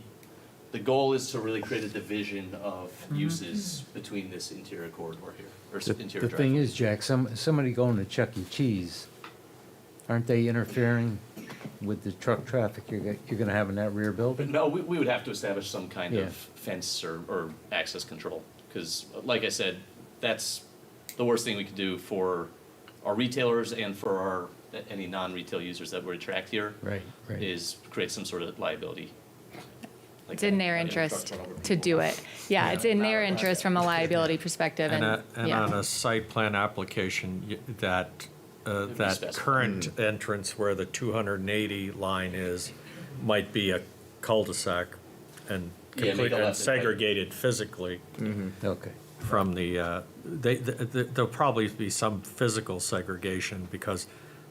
goal is to really create a division of uses between this interior corridor here, or interior The thing driveway. is, Jack, somebody going to Chuck E. Cheese, aren't they interfering with the truck traffic you're gonna have in that rear building? No, we would have to establish some kind Yeah. of fence or access control, because like I said, that's the worst thing we could do for our retailers and for any non-retail users that we attract here, Right. is create some sort of liability. Like It's in their having a truck interest run over to people. do it. Yeah, it's in their interest from a liability perspective, And and, on yeah. a site plan application, that specified. current entrance where the 280 line is might be a cul-de-sac and Yeah, make a left and right. segregated physically Okay. from the, there'll probably be some physical segregation because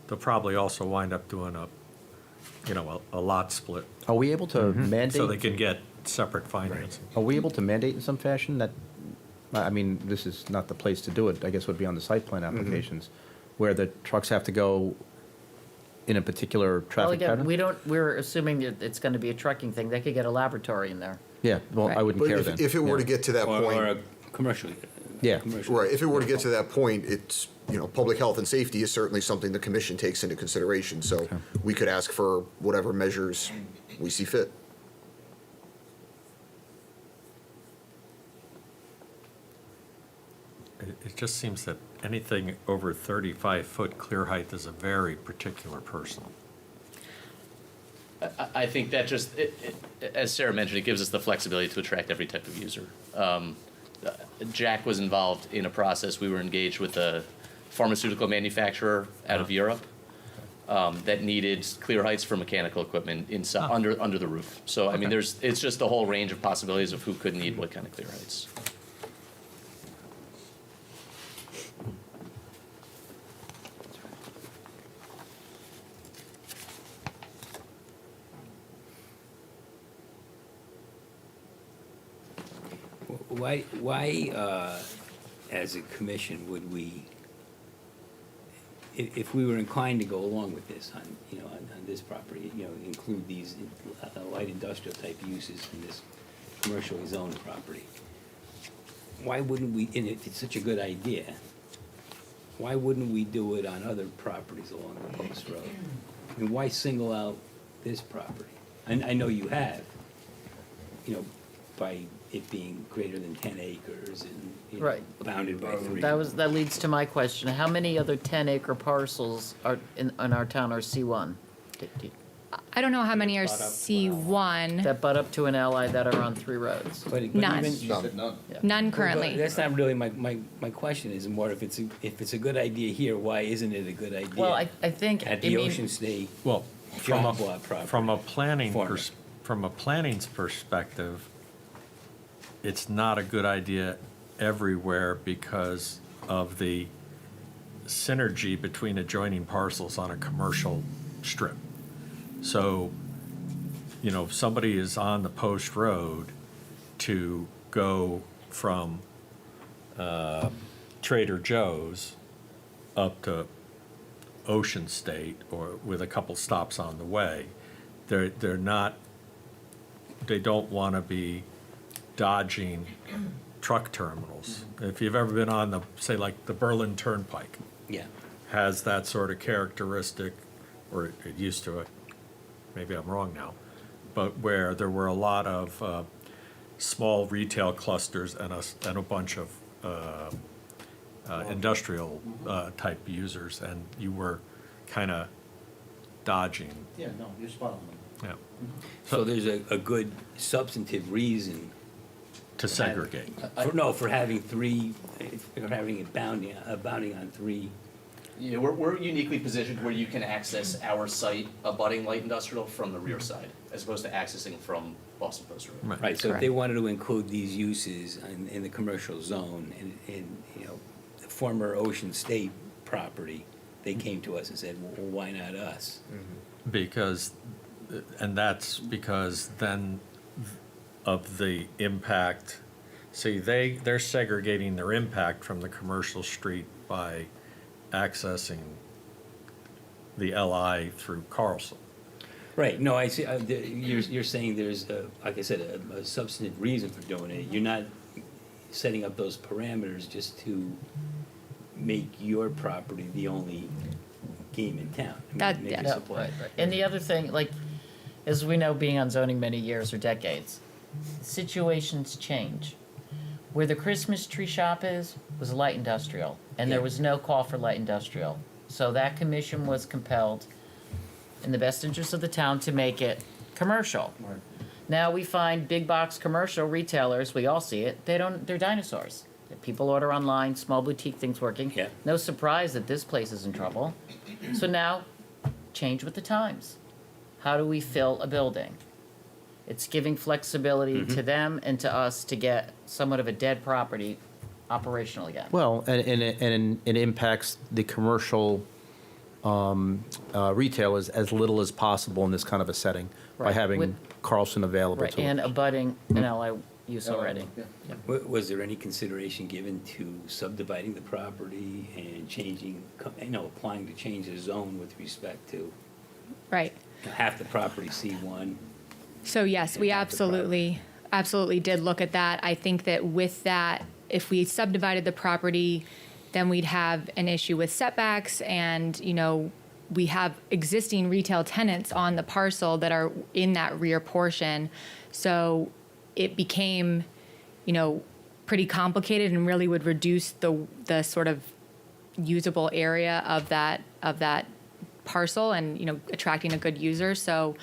they'll probably also wind up doing a lot split, Are we able to mandate? so they can get separate financing. Are we able to mandate in some fashion that, this is not the place to do it, I guess would be on the site plan applications, where the trucks have to go in a particular Well, traffic again, pattern? we're assuming that it's gonna be a trucking thing. They could get a laboratory in there. Yeah, well, I Right. wouldn't But care then. if it were to Yeah. get to that Or point. a commercial. Yeah. commercial. Right, if it were to get to that point, it's, public health and safety is certainly something the commission takes into consideration, so we could ask for whatever measures we see fit. It just seems that anything over 35-foot clear height is a very particular person. I think that just, as Sarah mentioned, it gives us the flexibility to attract every type of user. Jack was involved in a process. We were engaged with a pharmaceutical manufacturer out of Europe that needed clear heights for mechanical equipment inside, under the roof. So, I mean, it's just a whole range of possibilities of who could need what kind of clear heights. Why, as a commission, would we, if we were inclined to go along with this on, on this property, include these light industrial type uses in this commercially zoned property? Why wouldn't we, and if it's such a good idea, why wouldn't we do it on other properties along the post road? I mean, why single out this property? I know you have, by it being greater than 10 acres and, Right. bounded by 3. That leads to my question. How many other 10-acre parcels are in our town are C1? I don't know how many are Brought up, C1, That butt up to an ally that are on 3 roads? But None. even- She said none. none But currently. that's not really my question, is more if it's a good idea here, why isn't it a good idea? Well, I think, At I the mean, Ocean State Well, from job lot property. from a planning, Former. from a planning's perspective, it's not a good idea everywhere because of the synergy between adjoining parcels on a commercial strip. So, if somebody is on the post road to go from Trader Joe's up to Ocean State, or with a couple stops on the way, they don't want to be dodging truck terminals. If you've ever been on the, say, like the Berlin Turnpike, Yeah. has that sort of characteristic, or it used to, maybe I'm wrong now, but where there were a lot of small retail clusters and a bunch of industrial type users, and you were kind of dodging, Yeah, no, you're spot on. yeah, So there's a good substantive reason to segregate. for having three, for having it bounding on 3. Yeah, we're uniquely positioned where you can access our site abutting light industrial from the rear side, as opposed to accessing from Boston Post Road. Right, so if they Correct. wanted to include these uses in the commercial zone, in the former Ocean State property, they came to us and said, well, why not us? Because, and that's because then of the impact, see, they're segregating their impact from the commercial street by accessing the LI through Carlson. Right, no, I see, you're saying there's, like I said, a substantive reason for doing it. You're not setting up those parameters just to make your property the only game in town. I mean, That- maybe yeah. No, supply- right. And the other thing, like, as we know, being on zoning many years or decades, situations change. Where the Christmas tree shop was light industrial, and there Yeah. was no call for light industrial. So that commission was compelled, in the best interest of the town, to make it commercial. Now we find big box commercial retailers, we all see it, they're dinosaurs. People order online, small boutique things working. Yeah. No surprise that this place is in trouble. So now, change with the times. How do we fill a building? It's giving flexibility to them and to us to get somewhat of a dead property operational again. Well, and it impacts the commercial retailers as little as possible in this kind of a setting by Right. having With- Carlson available Right, to and them. abutting an LI use already. Yeah. Was there any consideration given to subdividing the property and changing, applying to change the zone with respect to Right. half the property C1? So yes, we absolutely absolutely did look at that. I think that with that, if we subdivided the property, then we'd have an issue with setbacks and, we have existing retail tenants on the parcel that are in that rear portion. So it became, pretty complicated and really would reduce the sort of usable area of that parcel and, attracting a good user. So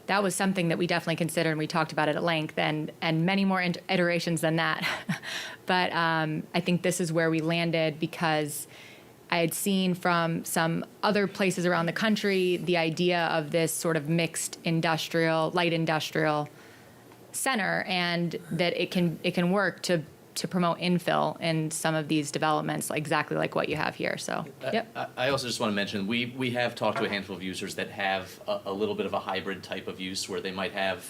that was something that we definitely considered, and we talked about it at length, and many more iterations than that. But I think this is where we landed because I had seen from some other places around the country the idea of this sort of mixed light industrial center, and that it can work to promote infill in some of these developments, exactly like what you have here. So, yep. I also just want to mention, we have talked to a handful of users that have a little bit of a hybrid type of use where they might have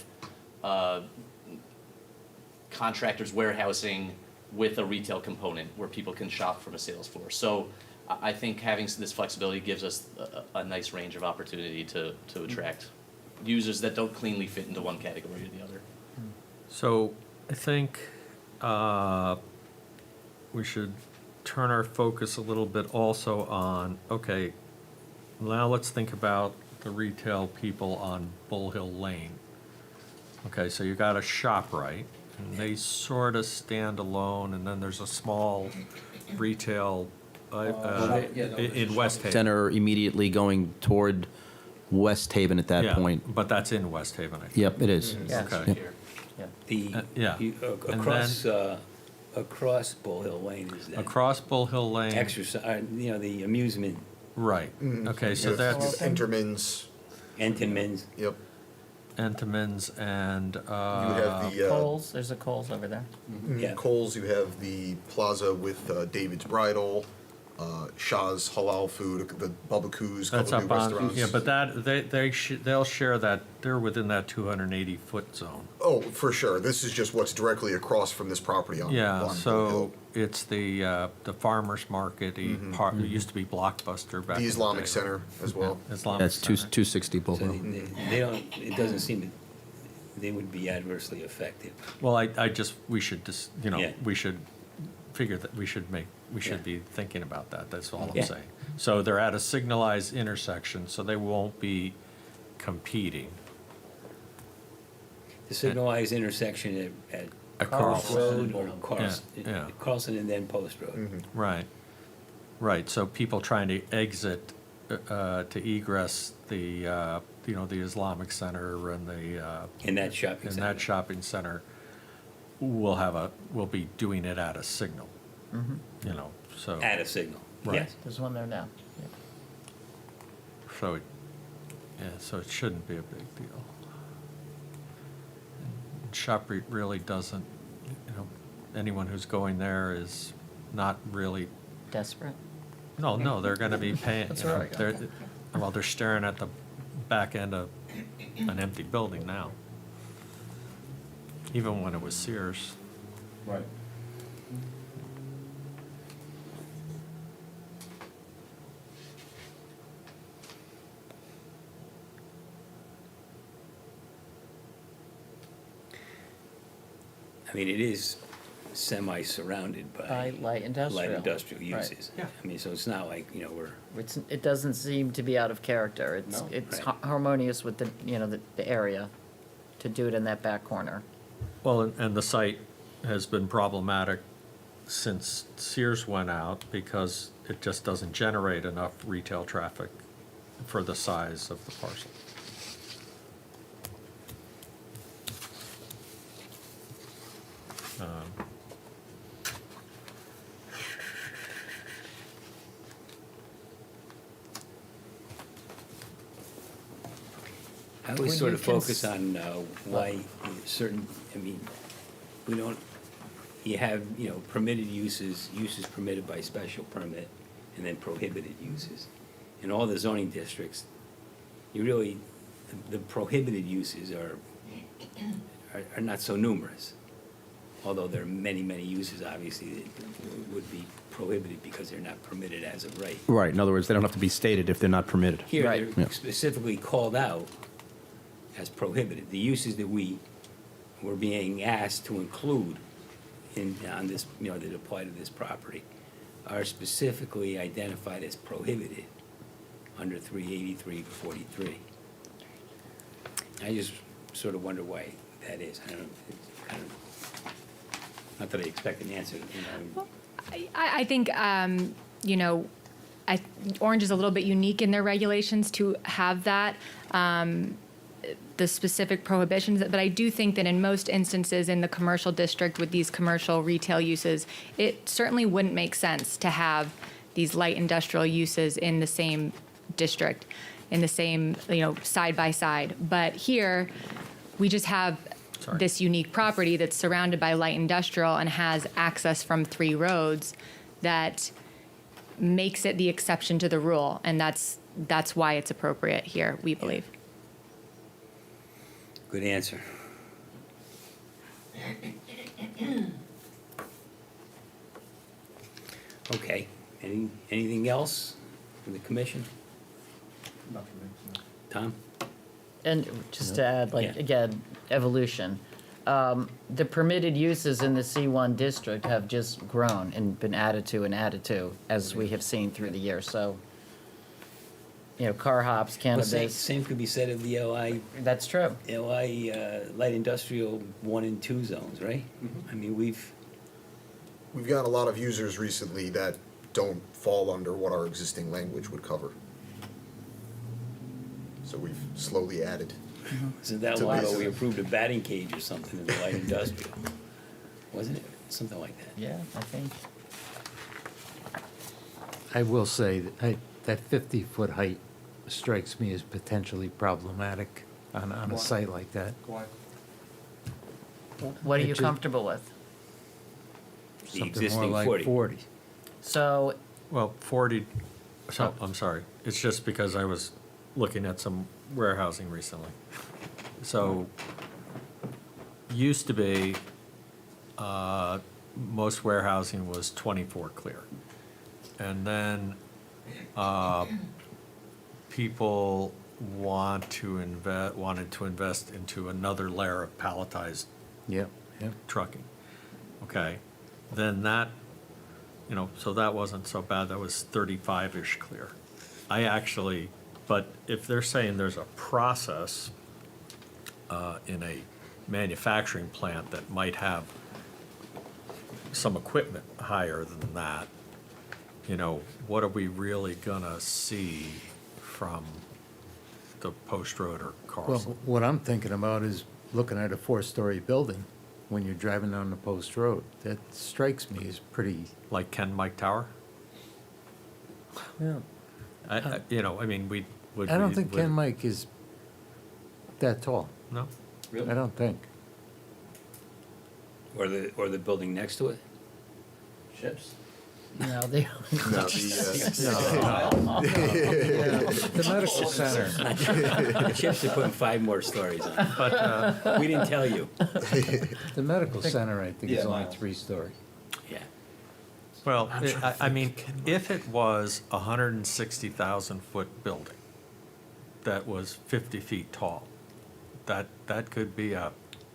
contractors warehousing with a retail component where people can shop from a sales floor. So I think having this flexibility gives us a nice range of opportunity to attract users that don't cleanly fit into one category or the other. So I think we should turn our focus a little bit also on, okay, now let's think about the retail people on Bull Hill Lane. Okay, so you got a ShopRite, and they sort of stand alone, and then there's a small retail in West Haven. Center immediately going toward West Haven at that Yeah, point. but that's in West Haven, I think. Yep, it is. Yeah. Okay. Yeah. Across Bull Hill Lane is that Across Bull Hill Lane. exercise, the amusement, Right. Okay, so that's Enterman's, Entenmann's. yep. Entenmann's and, You have the Coles, there's a Coles over there. Yeah. Coles, you have the plaza with David's Bridal, Shah's Halal Food, the Bubba Coos, that's couple new up on, restaurants. yeah, but that, they'll share that, they're within that 280-foot zone. Oh, for sure. This is just what's directly across from this property on Yeah, on Bull so Hill. it's the farmer's market, part, it used to be Blockbuster back in The Islamic day. Center as well. Islamic That's Center. 260 Bull So Hill. they don't, it doesn't seem that they would be adversely affected. Well, we should just, Yeah. we should figure that we should Yeah. be thinking about that, that's all I'm Yeah. saying. So they're at a signalized intersection, so they won't be competing. The signalized intersection at Across. Post Road or Yeah, yeah. Carlson and then Post Road. Right, right, so people trying to exit, to egress the, the Islamic Center and In that shopping in center. that shopping center will be doing it at a signal. So. At a signal, Right. yes. There's one there now. So it shouldn't be a big deal. And ShopRite really doesn't, anyone who's going there is not really, Desperate. no, they're gonna be paying. That's you know, right. they're staring at the back end of an empty building now. Even when it was Sears. Right. I mean, it is semi-surrounded By by light industrial. light industrial Right. uses. I mean, so it's not like, we're, It doesn't seem to be out of character. It's, No. it's Right. harmonious with the, the area to do it in that back corner. Well, and the site has been problematic since Sears went out because it just doesn't generate enough retail traffic for the size of the parcel. I When always sort you of focus cons- on why certain, we don't, you have, permitted uses permitted by special permit, and then prohibited uses. In all the zoning districts, you really, the prohibited uses are not so numerous. Although there are many, many uses, obviously, that would be prohibited because they're not permitted as of right. Right, in other words, they don't have to be stated if they're not permitted. Here, Right. they're Yeah. specifically called out as prohibited. The uses that we we're being asked to include on this, that apply to this property are specifically identified as prohibited under 383-43. I just sort of wonder why that is. I don't, it's kind of, not that I expect an answer, I think, Orange is a little bit unique in their regulations to have that, the specific prohibitions, but I do think that in most instances in the commercial district with these commercial retail uses, it certainly wouldn't make sense to have these light industrial uses in the same district, in the same, side by side. But here, we just have this unique property that's surrounded by light industrial and has access from 3 roads that makes it the exception to the rule, and that's why it's appropriate here, we believe. Good answer. Okay, anything else from the commission? Tom? And just to add, Yeah. again, evolution. The permitted uses in the C1 district have just grown and been added to, as we have seen through the years. So, car hops, Well, cannabis. same could be said of the LI That's true. light industrial 1 and 2 zones, right? I mean, We've got a lot of users recently that don't fall under what our existing language would cover. So we've slowly added. isn't that To long ago basic. we approved a batting cage or something in the light industrial? Wasn't it? Something like that. Yeah, I think. I will say that 50-foot height strikes me as potentially problematic on a site like that. Why? What are It you ju- comfortable with? The Something more existing like 40. 40. So, Well, 40, so, I'm sorry, it's just because I was looking at some warehousing recently. So, used to be, most warehousing was 24 clear. And then, people wanted to invest into another layer of palletized Yep, yep. trucking. Okay, then that, so that wasn't so bad, that was 35-ish clear. But if they're saying there's a process in a manufacturing plant that might have some equipment higher than that, what are we really gonna see from the Post Road or Well, Carlson? what I'm thinking about is looking at a 4-story building when you're driving down the Post Road. That strikes me as pretty, Like Ken Mike Tower? well, I mean, I don't think Ken Mike is that tall. No? I don't think. Or the building next to it? Ships? no, they, No, The medical center. The chips are putting 5 more stories on it. But, We didn't tell you. The medical center, I think, is Yeah, only miles. 3-story. Yeah. well, I mean, if it was a 160,000-foot building that was 50 feet tall, that could be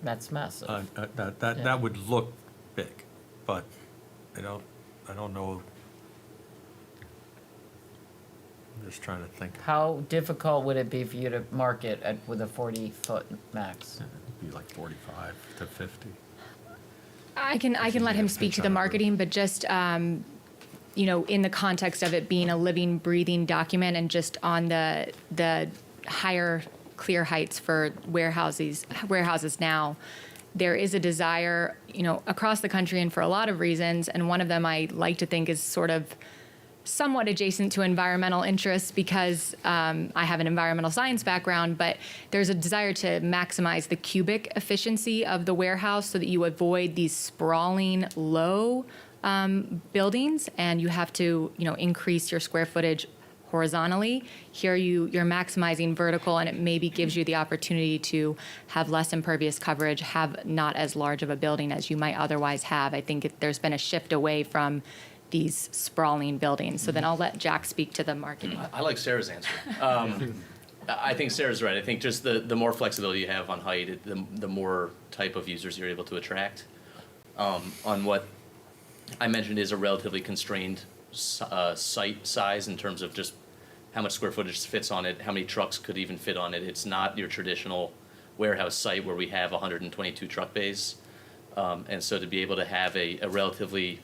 that's massive. that would look big, but I don't know. I'm just trying to think. How difficult would it be for you to market with a 40-foot max? It'd be like 45 to 50. I can let him speak to the marketing, but just, in the context of it being a living, breathing document and just on the higher clear heights for warehouses now, there is a desire, across the country and for a lot of reasons, and one of them I like to think is sort of somewhat adjacent to environmental interests because I have an environmental science background, but there's a desire to maximize the cubic efficiency of the warehouse so that you avoid these sprawling, low buildings, and you have to, increase your square footage horizontally. Here you're maximizing vertical, and it maybe gives you the opportunity to have less impervious coverage, have not as large of a building as you might otherwise have. I think there's been a shift away from these sprawling buildings. So then I'll let Jack speak to the marketing. I like Sarah's answer. I think Sarah's right. I think just the more flexibility you have on height, the more type of users you're able to attract. On what I mentioned is a relatively constrained site size in terms of just how much square footage fits on it, how many trucks could even fit on it. It's not your traditional warehouse site where we have 122 truck bays. And so to be able to have a relatively,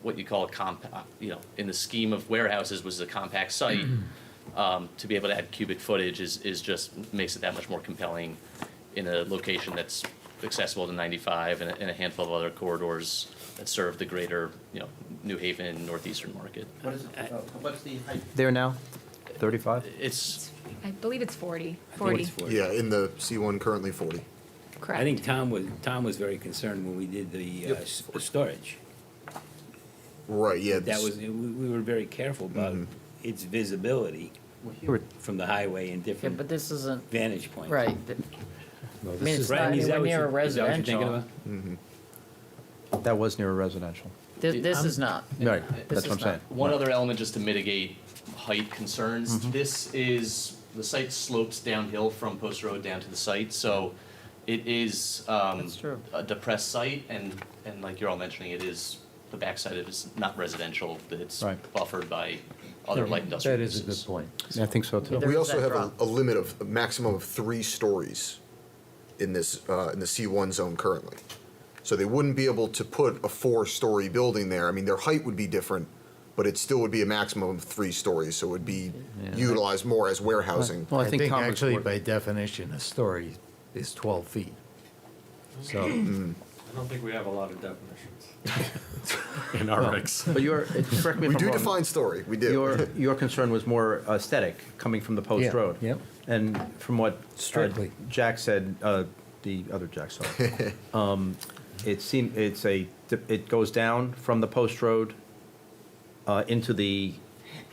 what you call a in the scheme of warehouses was a compact site, to be able to add cubic footage is just makes it that much more compelling in a location that's accessible to 95 and a handful of other corridors that serve the greater, New Haven, northeastern market. What is it, what's the height? There now, 35? It's, I believe it's 40. I think 40. it's 40. Yeah, in the C1 currently 40. Correct. I think Tom was very concerned when we did the storage. Right, yeah. That was, we were very careful about its visibility from the highway in Yeah, different but this isn't, vantage points. right. Well, I this mean, is- it's Right, not is that anywhere what near a you- is that what you're thinking residential. about? That was near a residential. This is not. Right, This that's what I'm is saying. one other element just to mitigate height concerns. This is, the site slopes downhill from Post Road down to the site, so it is That's true. a depressed site, and like you're all mentioning, it is, the backside of it is not residential, that it's Right. buffered by other light industrial That is a uses. good point. I think so too. There We is also that have drop. a limit of, a maximum of 3 stories in this, in the C1 zone currently. So they wouldn't be able to put a 4-story building there. I mean, their height would be different, but it still would be a maximum of 3 stories, so it would be utilized more as warehousing. Well, I think Tom was actually wor- by definition, a story is 12 feet. So, I don't think we have a lot of definitions in our regs. But correct me if We I'm do wrong. define story, we do. Your concern was more aesthetic, coming from the Post Yeah, Road. yep. And from what Strictly. Jack said, the other Jack, sorry, it seemed, it goes down from the Post Road into the,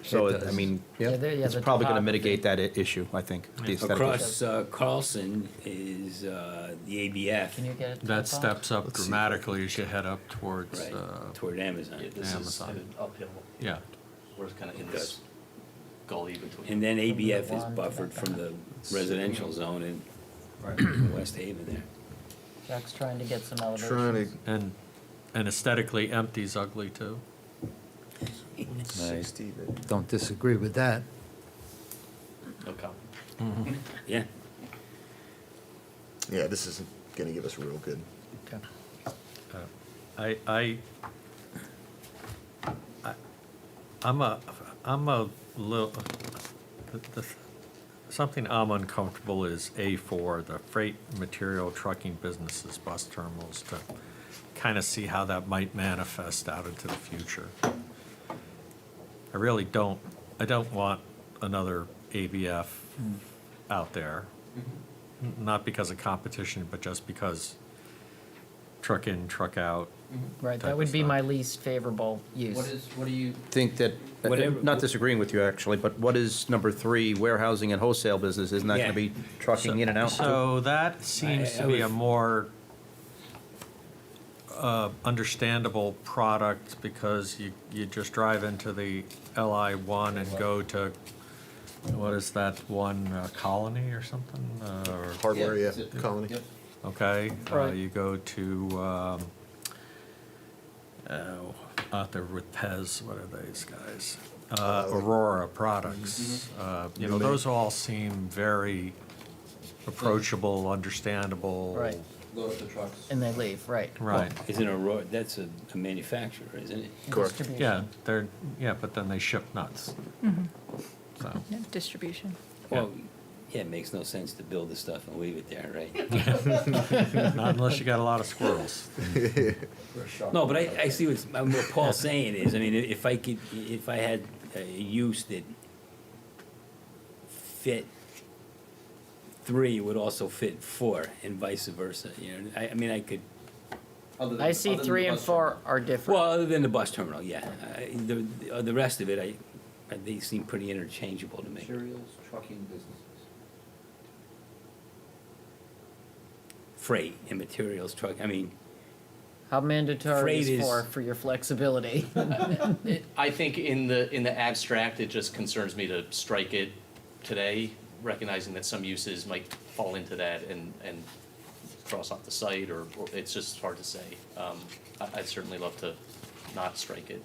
so, It I does. mean, Yep. it's the probably going to topography. mitigate that issue, I think. the aesthetic issue. Across Carlson is the ABF. Can you get it? to That the top? steps up dramatically as you head up towards, Right, toward Amazon. Yeah, this is Amazon. headed uphill, yeah. we're kind of in It this does. gully between. And then ABF is One to buffered that from the residential zone in West Haven there. Jack's trying to get some elevation. Trying to, And aesthetically, empty's ugly too. I don't disagree with that. No comment. Yeah. yeah, this isn't gonna give us real good. I'm a little, something I'm uncomfortable is A4, the freight material trucking businesses, bus terminals, to kind of see how that might manifest out into the future. I really don't, I don't want another ABF out there. Not because of competition, but just because truck in, truck out. Right, type that of would be stuff. my least favorable use. What do you, Think that, Whatever- not disagreeing with you actually, but what is number 3, warehousing and wholesale business? Isn't that going Yeah. to be trucking in and out? too? So that seems I to be a would- more understandable product because you just drive into the LI1 and go to, what is that one, Colony or something? Or, Hardware, yeah, that's it. Colony. Yep. okay, Right. you go to, out there with Pez, what are these guys? Aurora Products. You know, those all seem very approachable, understandable. Right, load up the trucks? and they leave, right. Right. Isn't that's a manufacturer, isn't it? Correct. Distribution. Yeah, they're, yeah, but then they ship nuts. So, Yeah, distribution. Well, yeah, it makes no sense to build the stuff and leave it there, right? not unless you got a lot of squirrels. No, but I see what Paul's saying is, I mean, if I had a use that fit 3, it would also fit 4, and vice versa, you know, I mean, I could, I see 3 and 4 are different. well, other than the bus terminal, yeah. The rest of it, they seem pretty interchangeable to me. Materials, trucking businesses. Freight and materials, truck, I mean, How mandatory Freight is is- 4 for your flexibility? I think in the abstract, it just concerns me to strike it today recognizing that some uses might fall into that and cross off the site, or it's just hard to say. I'd certainly love to not strike it,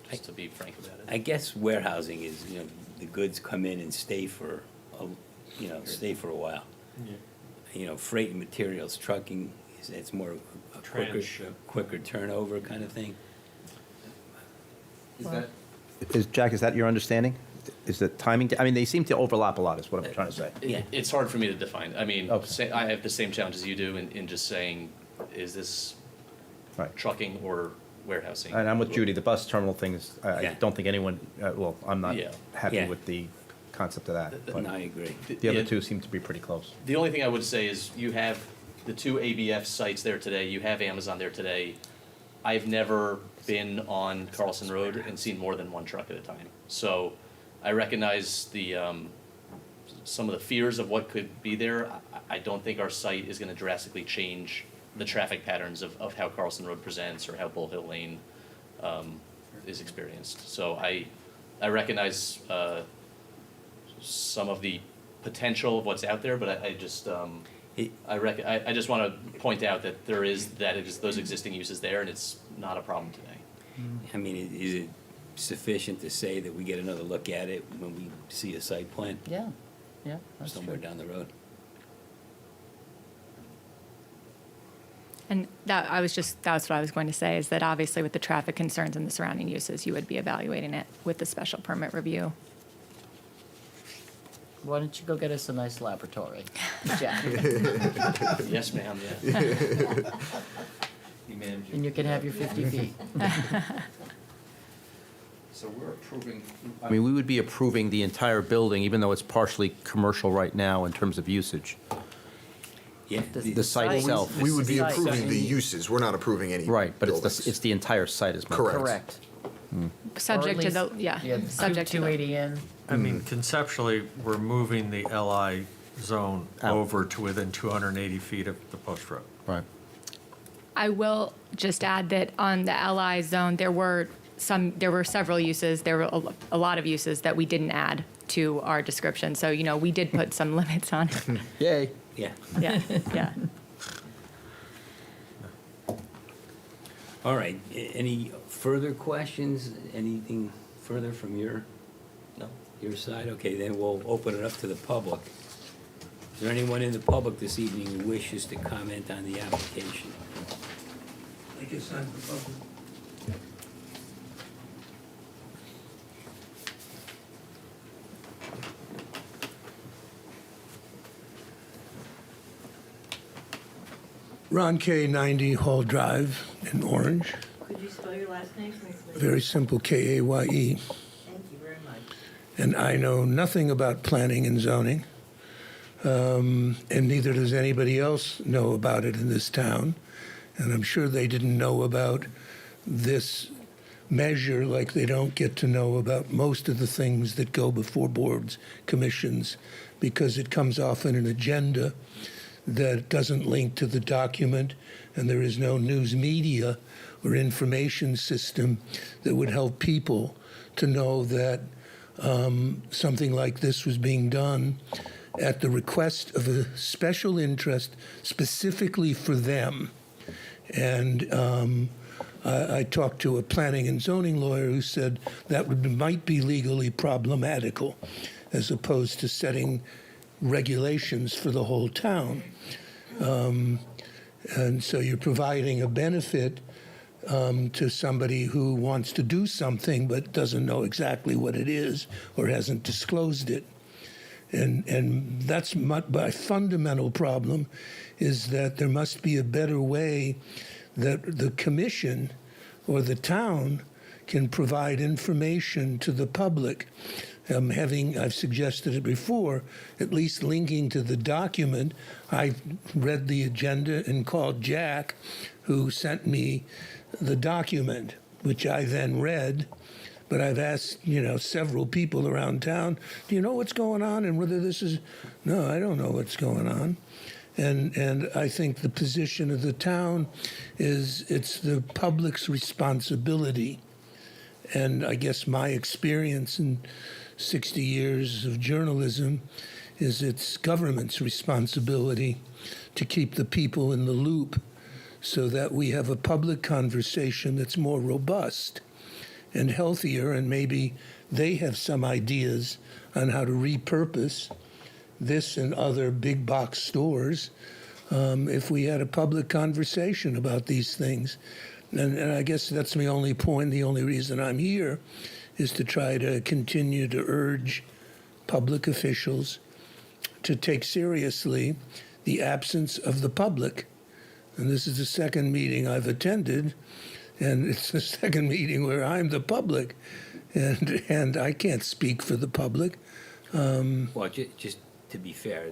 just to be frank about it. I guess warehousing is, the goods come in and stay for, stay for a while. Freight and materials, trucking, it's more a Transship. quicker turnover kind of thing. Is that, Jack, is that your understanding? Is the timing, I mean, they seem to overlap a lot, is what I'm trying to say. Yeah. It's hard for me to define. I mean, Okay. I have the same challenge as you do in just saying, is this Right. trucking or warehousing? And I'm with Judy, the bus terminal thing is, I Yeah. don't think anyone, well, I'm not Yeah. happy Yeah. with the concept of that. No, But I agree. the other Yeah. two seem to be pretty close. The only thing I would say is you have the two ABF sites there today, you have Amazon there today. I've never been on Carlson Road and seen more than one truck at a time. So I recognize the, some of the fears of what could be there. I don't think our site is gonna drastically change the traffic patterns of how Carlson Road presents or how Bull Hill Lane, is experienced. So I recognize, some of the potential of what's out there, but I just, I just want to point out that there is those existing uses there, and it's not a problem today. I mean, is it sufficient to say that we get another look at it when we see a site plan Yeah, that's somewhere true. down the road? And that's what I was going to say, is that obviously with the traffic concerns and the surrounding uses, you would be evaluating it with the special permit review. Why don't you go get us a nice laboratory, Jack? Yes, ma'am, yeah. you manage And you it? can have your 50 feet. So we're approving. I mean, we would be approving the entire building, even though it's partially commercial right now in terms of usage. Yeah. The site itself. We would be Site. approving the uses, we're not approving any Right, but buildings. it's the entire site is my Correct. Correct. Subject to the, Yeah, subject to the. 280 in. I mean, conceptually, we're moving the LI zone Out. over to within 280 feet of the post road. Right. I will just add that on the LI zone, there were several uses, there were a lot of uses that we didn't add to our description. So, we did put some limits on it. Yay. Yeah. Yeah, yeah. All right. Any further questions? Anything further from your side? Okay, then we'll open it up to the public. Is there anyone in the public this evening who wishes to comment on the application? I guess I'm the public. Ron K. 90 Hall Drive in Orange. Could you spell your last name for me, please? Very simple, K-A-Y-E. Thank you very much. And I know nothing about planning and zoning, and neither does anybody else know about it in this town. And I'm sure they didn't know about this measure like they don't get to know about most of the things that go before boards, commissions, because it comes off in an agenda that doesn't link to the document, and there is no news media or information system that would help people to know that something like this was being done at the request of a special interest specifically for them. And I talked to a planning and zoning lawyer who said that might be legally problematical as opposed to setting regulations for the whole town. And so you're providing a benefit to somebody who wants to do something but doesn't know exactly what it is or hasn't disclosed it. And that's my fundamental problem, is that there must be a better way that the commission or the town can provide information to the public. I've suggested it before, at least linking to the document. I read the agenda and called Jack, who sent me the document, which I then read. But I've asked, several people around town, do you know what's going on and whether this is... No, I don't know what's going on. And I think the position of the town is it's the public's responsibility. And I guess my experience in 60 years of journalism is it's government's responsibility to keep the people in the loop so that we have a public conversation that's more robust and healthier, and maybe they have some ideas on how to repurpose this and other big box stores if we had a public conversation about these things. And I guess that's my only point. The only reason I'm here is to try to continue to urge public officials to take seriously the absence of the public. And this is the second meeting I've attended, and it's the second meeting where I'm the public, and I can't speak for the public. Well, just to be fair,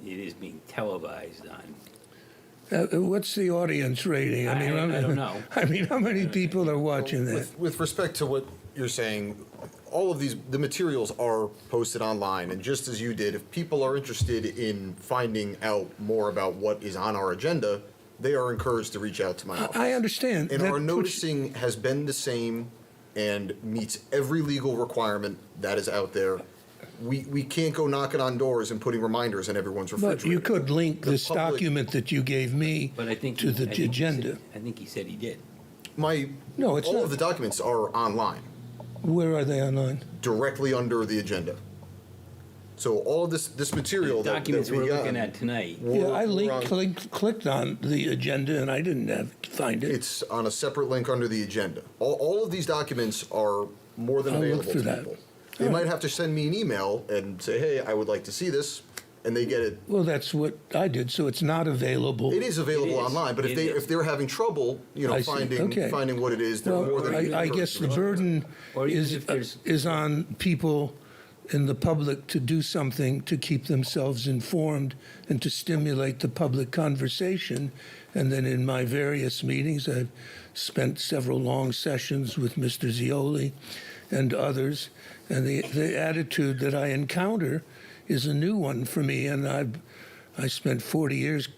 it is being televised on. What's the audience rating? I don't know. I mean, how many people are watching that? With respect to what you're saying, all of the materials are posted online, and just as you did, if people are interested in finding out more about what is on our agenda, they are encouraged to reach out to my office. I understand. And That our puts- noticing has been the same and meets every legal requirement that is out there. We can't go knocking on doors and putting reminders in everyone's But refrigerator. you could link The this public- document that you gave me But I think to the I think he agenda. said- I think he said he did. No, it's all not. of the documents are online, Where are they online? directly under the agenda. So all of this material The that documents we we're got, looking at tonight. Yeah, I we're on- clicked on the agenda and I didn't find it. It's on a separate link under the agenda. All of these documents are more than I'll look available for to that. people. They All might right. have to send me an email and say, hey, I would like to see this, and they get it. Well, that's what I did, so it's not available. It is available It is. online, but It is. if they're having trouble, I see. Okay. finding what it is, they're more Well, than. I guess the burden Or even is, if there's- is on people in the public to do something to keep themselves informed and to stimulate the public conversation. And then in my various meetings, I've spent several long sessions with Mr. Zioli and others. And the attitude that I encounter is a new one for me. And I spent 40 years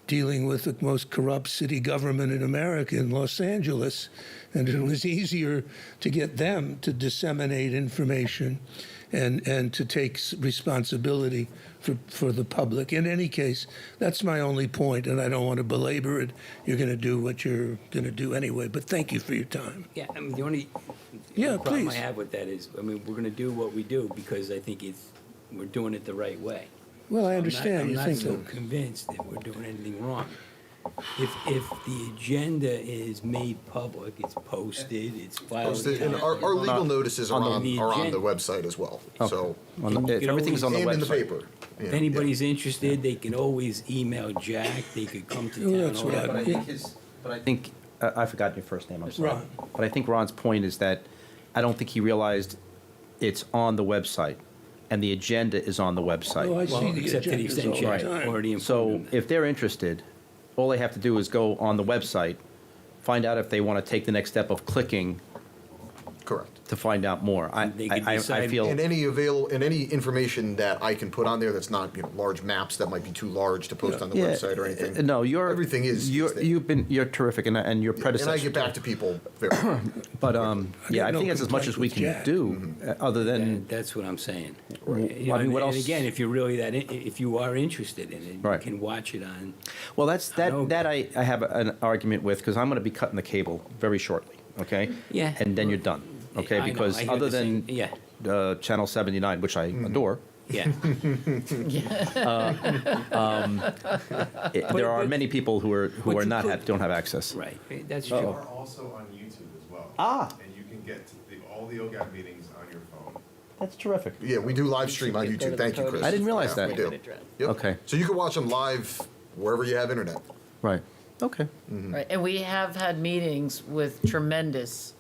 dealing with the most corrupt city government in America in Los Angeles. And it was easier to get them to disseminate information and to take responsibility for the public. In any case, that's my only point, and I don't want to belabor it. You're going to do what you're going to do anyway, but thank you for your time. Yeah, I mean, the only Yeah, problem I please. have with that is, I mean, we're gonna do what we do because I think we're doing it the right way. Well, I I'm understand you not think so that. convinced that we're doing anything wrong. If the agenda is made public, it's posted, it's filed. Posted, with and our town- legal notices are on the on the agenda. website as well, so, On the- And you if can everything's on the and in the website. paper. If anybody's interested, they can always email Jack, they could come to Well, town that's what hall. But I think I forgot your first name, I'm sorry. Ron. But I think Ron's point is that I don't think he realized it's on the website, and the agenda is on the Oh, I website. see the Except to the agendas extent all the Jack time. already informed So them. if they're interested, all they have to do is go on the website, find out if they want to take the next step of clicking Correct. to find out more. They can I decide- feel. And any information that I can put on there that's not, large maps that might be too large to post on the Yeah, website or anything. No, Everything is there. you're terrific, and your And predecessor. I get back to people very quickly. But yeah, I no think that's as much as we complaint can with do, other than That's what I'm saying. Right. You know, I mean, what and else- again, if you're really if you are interested in it, you Right. can watch it on. well, that's I know. that I have an argument with because I'm going to be cutting the cable very shortly. Okay. Yeah. And then you're done. Okay. I know, Because I hear other the than same- yeah. Channel 79, which I adore, Yeah. there are many people who are but you not could- don't have access. Right. That's We true. are also on YouTube as well. Ah. And you can get all the OGAB meetings on your phone. That's terrific. Yeah, we do live stream on YouTube. Thank you, Chris. I didn't realize Yeah, that. We do. Yep. Okay. So you can watch them live wherever you have internet. Right. Okay. Right, and we have had meetings with tremendous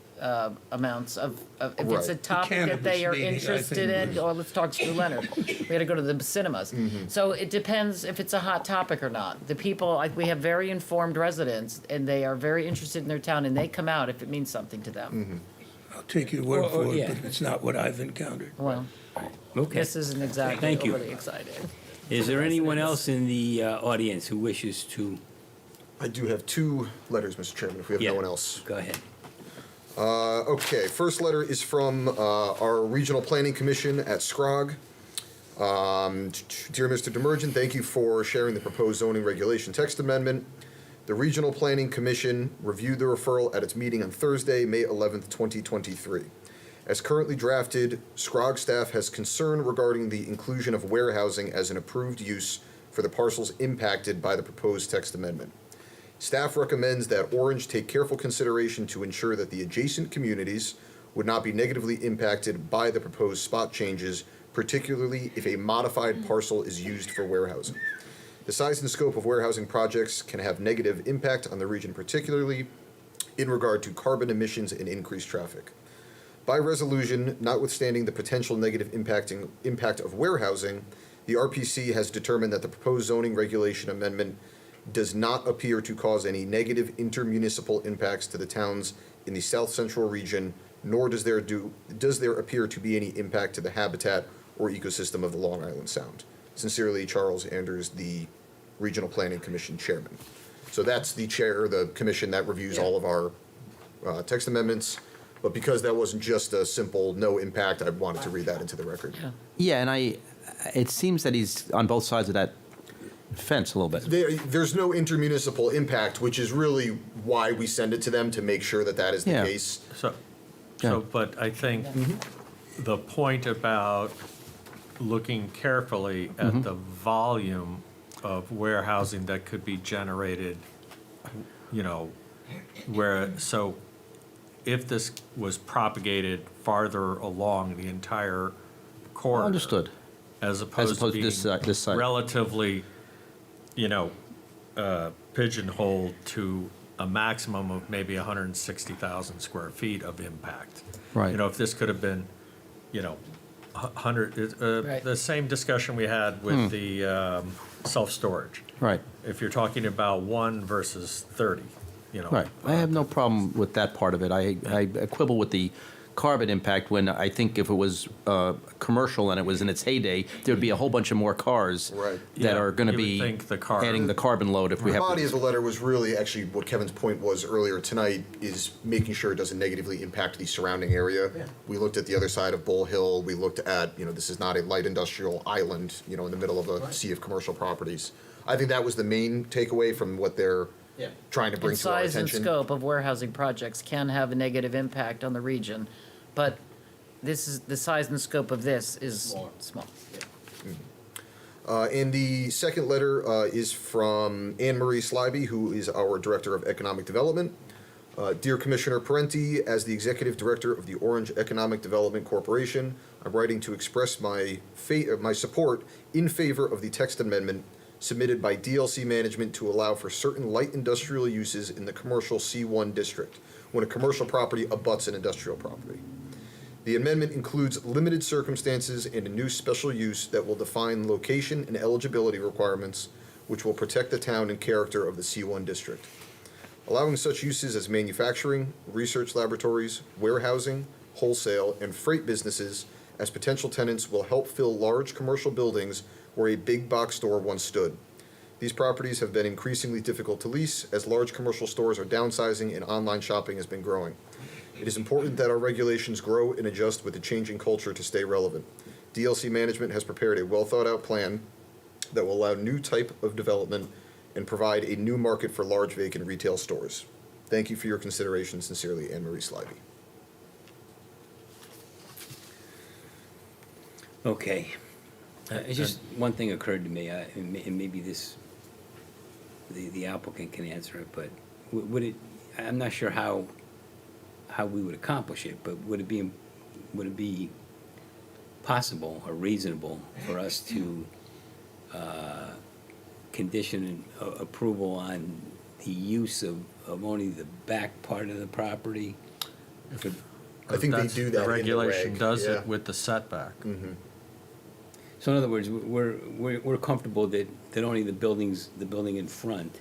amounts of, if it's a Right. topic that they cannabis are meeting, I interested think, in, was- or let's talk Stu Leonard. We had to go to the cinemas. So it depends if it's a hot topic or not. The people, like, we have very informed residents, and they are very interested in their town, and they come out if it means something to them. I'll take your word Or- for it, yeah. but it's not what I've encountered. Well, Okay. this isn't exactly Thank you. overly exciting. Is there anyone else in the audience who wishes to? I do have two letters, Mr. Chairman, if we have Yeah. no one else. Go ahead. Okay, first letter is from our Regional Planning Commission at SCROG. Dear Mr. Demerjen, thank you for sharing the proposed zoning regulation text amendment. The Regional Planning Commission reviewed the referral at its meeting on Thursday, May 11th, 2023. As currently drafted, SCROG staff has concern regarding the inclusion of warehousing as an approved use for the parcels impacted by the proposed text amendment. Staff recommends that Orange take careful consideration to ensure that the adjacent communities would not be negatively impacted by the proposed spot changes, particularly if a modified parcel is used for warehousing. The size and scope of warehousing projects can have negative impact on the region, particularly in regard to carbon emissions and increased traffic. By resolution, notwithstanding the potential negative impact of warehousing, the RPC has determined that the proposed zoning regulation amendment does not appear to cause any negative intermunicipal impacts to the towns in the South Central region, nor does there appear to be any impact to the habitat or ecosystem of the Long Island Sound. Sincerely, Charles Anders, the Regional Planning Commission Chairman. So that's the chair, the commission that reviews all of our text amendments. But because that wasn't just a simple no impact, I wanted to read that into the record. Yeah, and it seems that he's on both sides of that fence a little bit. There's no intermunicipal impact, which is really why we send it to them, to make sure that that is the Yeah. case. But I think the point about looking carefully at the volume of warehousing that could be generated, so if this was propagated farther along the entire corridor. Understood. As opposed to to this side. relatively, pigeonholed to a maximum of maybe 160,000 square feet of impact. Right. If this could have been, 100, Right. the same discussion we had with the self-storage. Right. If you're talking about 1 versus 30, Right. I have no problem with that part of it. I quibble with the carbon impact when I think if it was commercial and it was in its heyday, there'd be a whole bunch of more cars Right. that Yeah, are going to you would be think the car- adding the carbon load if we The have. body of the letter was really actually what Kevin's point was earlier tonight, is making sure it doesn't negatively impact the surrounding area. We looked at the other side of Bull Hill, we looked at, this is not a light industrial island, in the middle of a sea of commercial properties. I think that was the main takeaway from what they're Yeah. trying to bring And to our size and attention. scope of warehousing projects can have a negative impact on the region, but the size and scope of this is small. And the second letter is from Anne Marie Slyby, who is our Director of Economic Development. Dear Commissioner Parenti, as the Executive Director of the Orange Economic Development Corporation, I'm writing to express my support in favor of the text amendment submitted by DLC Management to allow for certain light industrial uses in the commercial C1 district, when a commercial property abuts an industrial property. The amendment includes limited circumstances and a new special use that will define location and eligibility requirements, which will protect the town and character of the C1 district. Allowing such uses as manufacturing, research laboratories, warehousing, wholesale, and freight businesses as potential tenants will help fill large commercial buildings where a big box store once stood. These properties have been increasingly difficult to lease as large commercial stores are downsizing and online shopping has been growing. It is important that our regulations grow and adjust with the changing culture to stay relevant. DLC Management has prepared a well-thought-out plan that will allow new type of development and provide a new market for large vacant retail stores. Thank you for your consideration. Sincerely, Anne Marie Slyby. Okay. It's just one thing occurred to me, and maybe the applicant can answer it, but I'm not sure how we would accomplish it, but would it be possible or reasonable for us to condition approval on the use of only the back part of the property? I think they do that in The the regulation reg, does yeah. it with the setback. So in other words, we're comfortable that only the building in front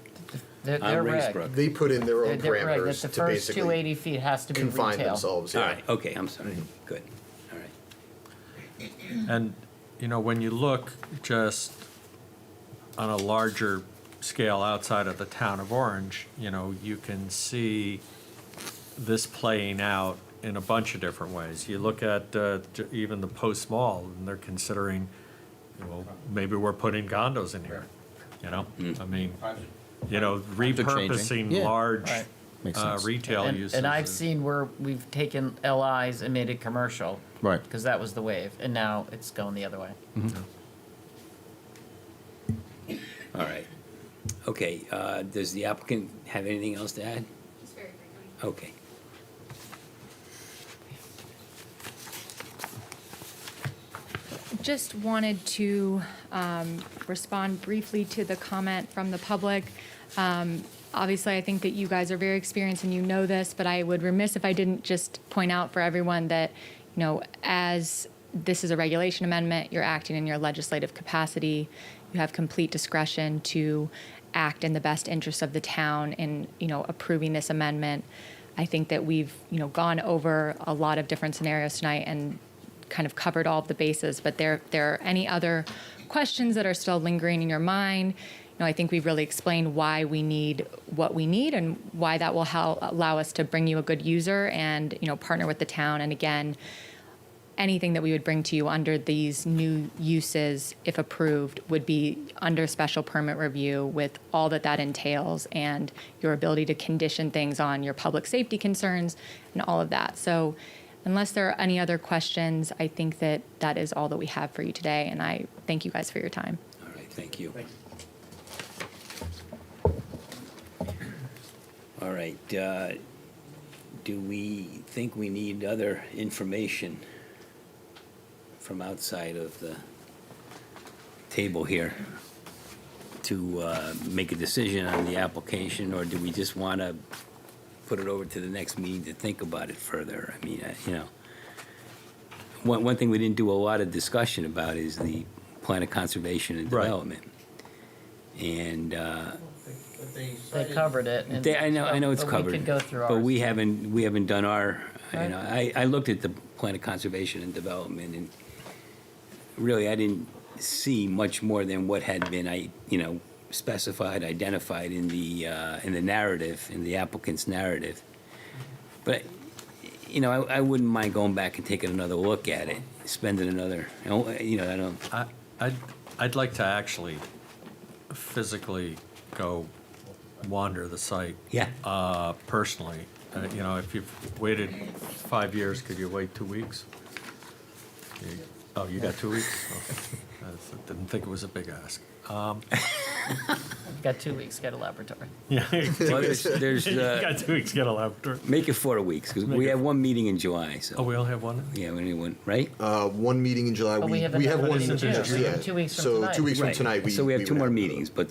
They're on reg. Racebrook. They put in their own They're reg, that parameters the to first basically 280 feet has to be confine retail. themselves. All Yeah. right, okay, I'm sorry. Good, all right. And, when you look just on a larger scale outside of the town of Orange, you can see this playing out in a bunch of different ways. You look at even the Post Mall, and they're considering, well, maybe we're putting condos in here, you know? I mean, you know, changing. repurposing Yeah. large Right. Makes sense. retail And, uses. and I've seen where we've taken LIs and made it commercial. Right. Because that was the wave, and now it's going the other way. All right. Okay, does the applicant have anything else to add? Just very briefly. Okay. Just wanted to respond briefly to the comment from the public. Obviously, I think that you guys are very experienced and you know this, but I would remiss if I didn't just point out for everyone that, you know, as this is a regulation amendment, you're acting in your legislative capacity. You have complete discretion to act in the best interest of the town in, you know, approving this amendment. I think that we've, you know, gone over a lot of different scenarios tonight and kind of covered all of the bases, but there are any other questions that are still lingering in your mind. You know, I think we've really explained why we need what we need and why that will allow us to bring you a good user and, you know, partner with the town. And again, anything that we would bring to you under these new uses, if approved, would be under special permit review with all that that entails and your ability to condition things on your public safety concerns and all of that. So unless there are any other questions, I think that that is all that we have for you today. And I thank you guys for your time. All right, thank you. All right, do we think we need other information from outside of the table here to make a decision on the application, or do we just want to put it over to the next meeting to think about it further? I mean, you know, one thing we didn't do a lot of discussion about is the plan of conservation and Right. development. And They covered it. and- I know it's but covered. We could go through ours. But we haven't done our, you Right. know, I looked at the plan of conservation and development, and really, I didn't see much more than what had been, specified, identified in the narrative, in the applicant's narrative. But, you know, I wouldn't mind going back and taking another look at it, spending another, I don't, I'd like to actually physically go wander the site. Yeah. Personally. You know, if you've waited 5 years, could you wait 2 weeks? Oh, you got 2 weeks? Okay. I didn't think it was a big ask. Got 2 weeks, get a laboratory. Yeah. well, there's, You got 2 weeks, get a laboratory. make it 4 weeks, because we have one meeting in July, so. Oh, we only have one? Yeah, we need one, right? One meeting in July. But we have have another one meeting in June. yeah. 2 weeks from So tonight. 2 weeks from Right. tonight, So we have would two more have meetings, but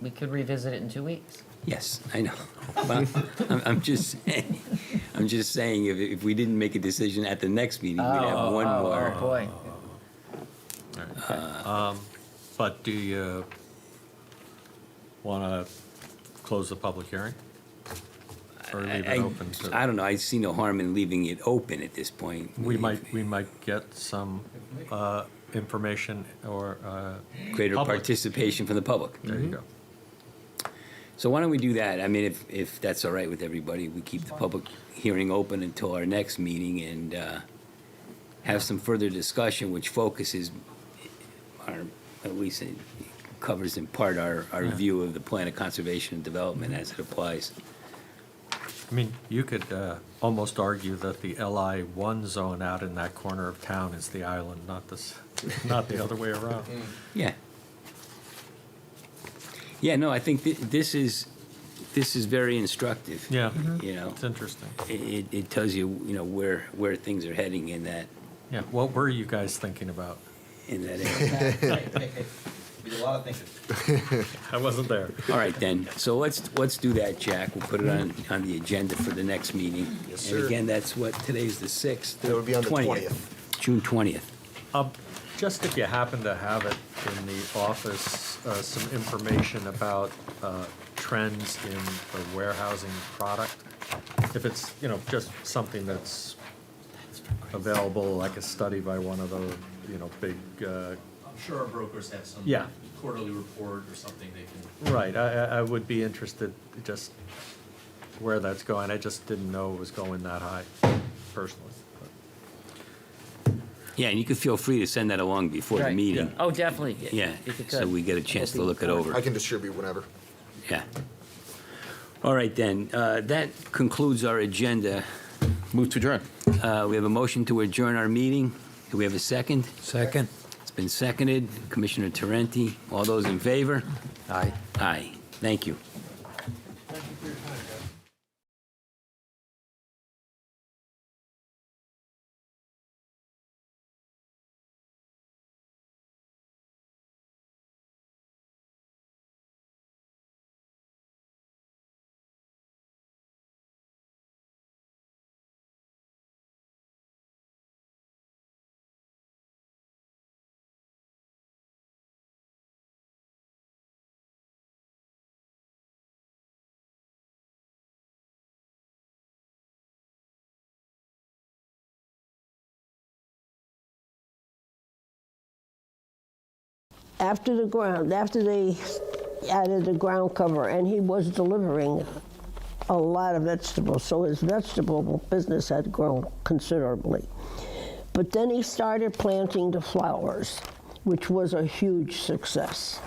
We could revisit it in 2 weeks. yes, I know. But I'm just saying, if we didn't make a decision at the next meeting, we'd have one more. Oh, boy. But do you want to close the public hearing? Or leave it open to? I don't know, I see no harm in leaving it open at this point. We might get some information or, Greater public. participation from the public. There you go. So why don't we do that? I mean, if that's all right with everybody, we keep the public hearing open until our next meeting and have some further discussion which focuses at least it covers in part our view of the plan of conservation and development as it applies. I mean, you could almost argue that the LI1 zone out in that corner of town is the island, not the other way around. Yeah. Yeah, no, I think this is very instructive. Yeah, You know, it's interesting. it tells you, where things are heading in that Yeah, what were you guys thinking about? area. We did a lot of thinking. I wasn't there. All right, then. So let's do that, Jack. We'll put it on the agenda for the next meeting. Yes, And sir. again, that's what, today's the 6th. That would be on the 20th. June 20th. Just if you happen to have it in the office, some information about trends in the warehousing product. If it's, just something that's available, like a study by one of the, big, I'm sure our brokers have some Yeah. quarterly report or something they can. right, I would be interested, just where that's going. I just didn't know it was going that high, personally. Yeah, and you could feel free to send that along before the Right. meeting. Oh, definitely. Yeah, If you so could. we get a chance to look it I over. can distribute whenever. Yeah. All right, then. That concludes our agenda. Move to adjourn. We have a motion to adjourn our meeting. Do we have a second? Second? It's been seconded. Commissioner Tarenti, all those in favor? Aye. Aye. Thank you. After they added the ground cover, and he was delivering a lot of vegetables, so his vegetable business had grown considerably. But then he started planting the flowers, which was a huge success.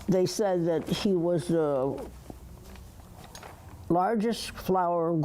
They said that he was the largest flower